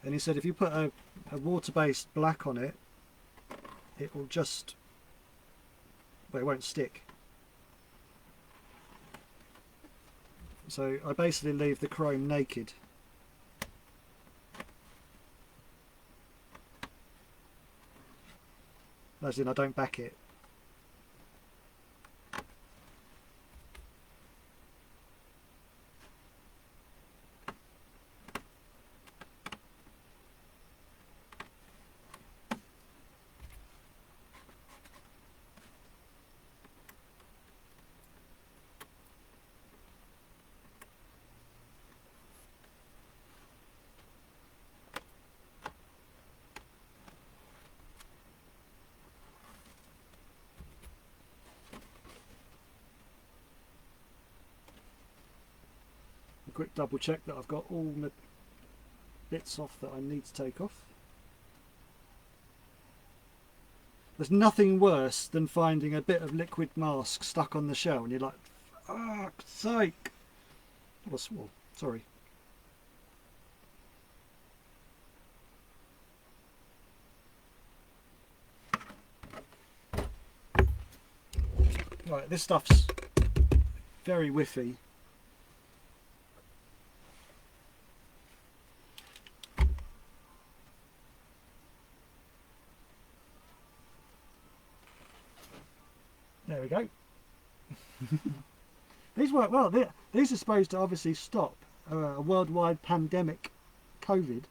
and he said if you put a water-based black on it, it will just, well, it won't stick. So I basically leave the chrome naked. As in, I don't back it. A quick double check that I've got all the bits off that I need to take off. There's nothing worse than finding a bit of liquid mask stuck on the shell and you're like, fuck's sake. That was small, sorry. Right, this stuff's very whiffy. There we go. These work well. These are supposed to obviously stop a worldwide pandemic, COVID.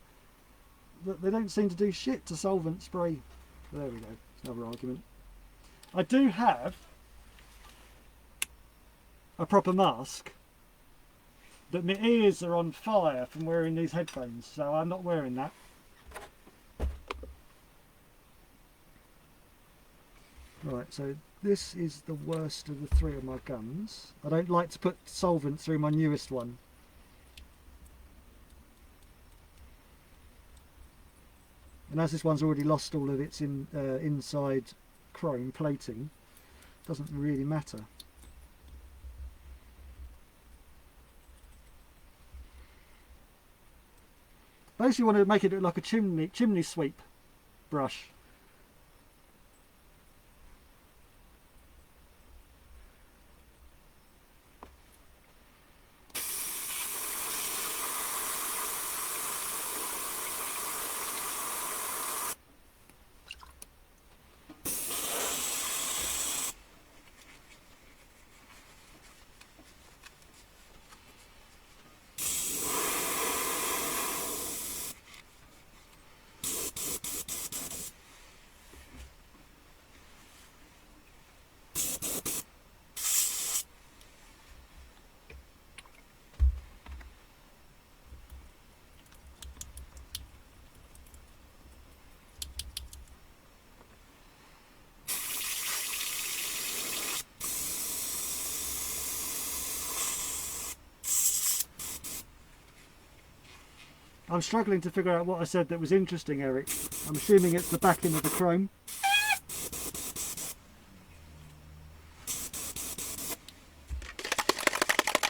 But they don't seem to do shit to solvent spray. There we go. Another argument. I do have a proper mask, but my ears are on fire from wearing these headphones, so I'm not wearing that. Right, so this is the worst of the three of my guns. I don't like to put solvent through my newest one. And as this one's already lost all of its inside chrome plating, it doesn't really matter. Basically want to make it look like a chimney sweep brush. I'm struggling to figure out what I said that was interesting, Eric. I'm assuming it's the backing of the chrome.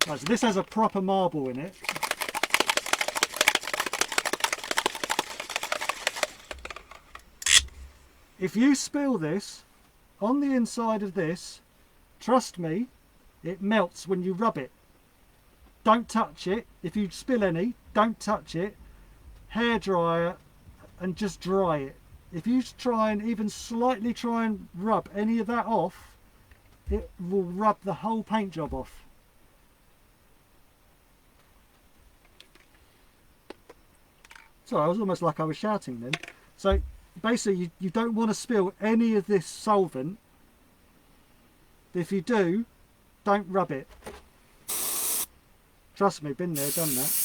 Right, so this has a proper marble in it. If you spill this on the inside of this, trust me, it melts when you rub it. Don't touch it. If you spill any, don't touch it. Hairdryer and just dry it. If you try and even slightly try and rub any of that off, it will rub the whole paint job off. Sorry, I was almost like I was shouting then. So basically you don't want to spill any of this solvent. If you do, don't rub it. Trust me, been there, done that.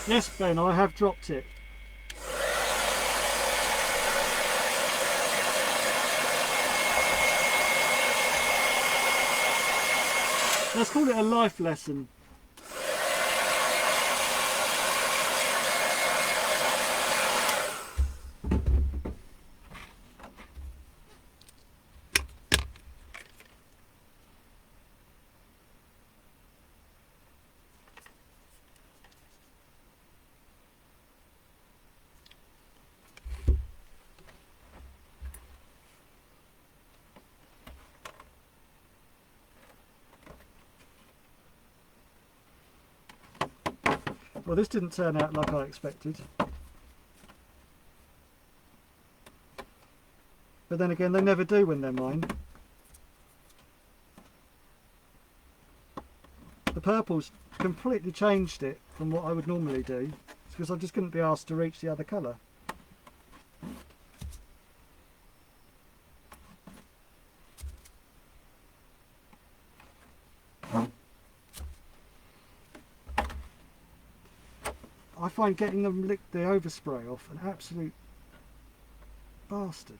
Yes, Ben, I have dropped it. Let's call it a life lesson. Well, this didn't turn out like I expected. But then again, they never do when they're mine. The purple's completely changed it from what I would normally do. It's because I just couldn't be asked to reach the other colour. I find getting them lick the overspray off an absolute bastard.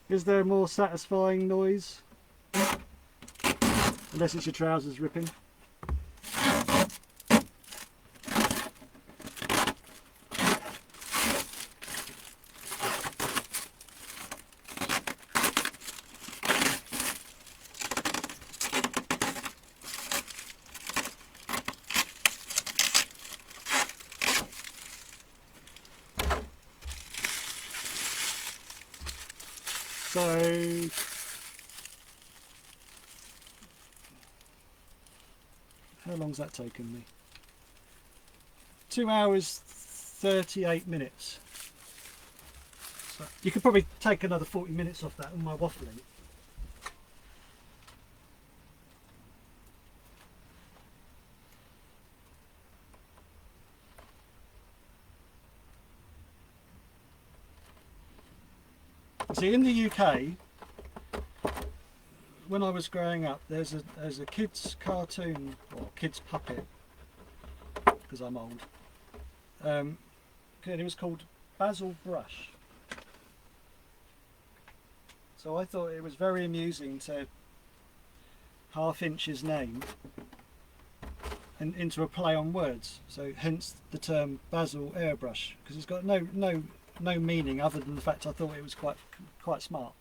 Is there a more satisfying noise? Unless it's your trousers ripping. So how long's that taken me? 2 hours 38 minutes. So you could probably take another 40 minutes off that on my waffling. See, in the UK, when I was growing up, there's a kids cartoon or kids puppet, because I'm old. It was called Basil Brush. So I thought it was very amusing to half inch his name and into a play on words. So hence the term Basil Airbrush, because it's got no meaning other than the fact I thought it was quite smart.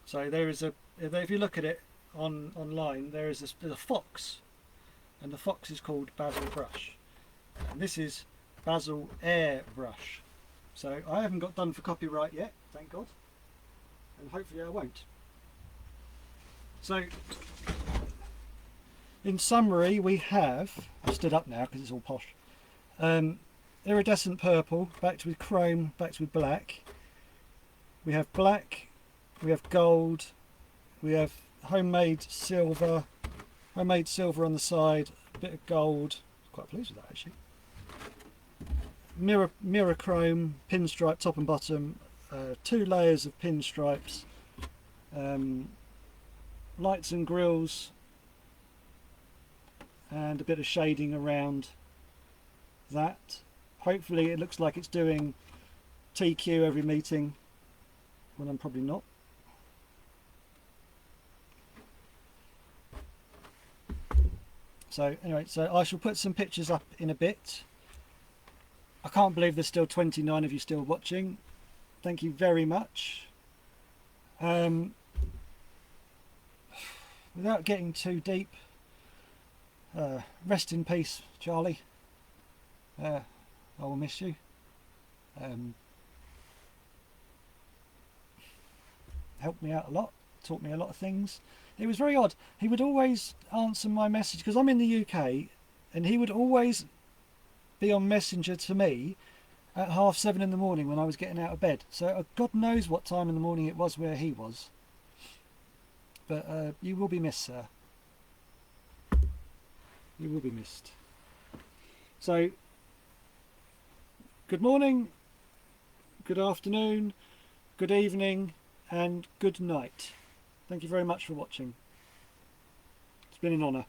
So there is if you look at it online, there is a fox, and the fox is called Basil Brush, and this is Basil Airbrush. So I haven't got done for copyright yet, thank God, and hopefully I won't. So in summary, we have, I stood up now because it's all posh, iridescent purple backed with chrome, backed with black. We have black, we have gold, we have homemade silver on the side, a bit of gold. Quite pleased with that actually. Mirror chrome, pinstripe top and bottom, 2 layers of pinstripes, lights and grills, and a bit of shading around that. Hopefully it looks like it's doing TQ every meeting, when I'm probably not. So anyway, so I shall put some pictures up in a bit. I can't believe there's still 29 of you still watching. Thank you very much. Without getting too deep, rest in peace, Charlie. I will miss you. Helped me out a lot, taught me a lot of things. It was very odd. He would always answer my message, because I'm in the UK, and he would always be on Messenger to me, at 7:30 in the morning when I was getting out of bed. So God knows what time in the morning it was where he was. But you will be missed, sir. You will be missed. So, good morning, good afternoon, good evening, and good night. Thank you very much for watching. It's been an honour.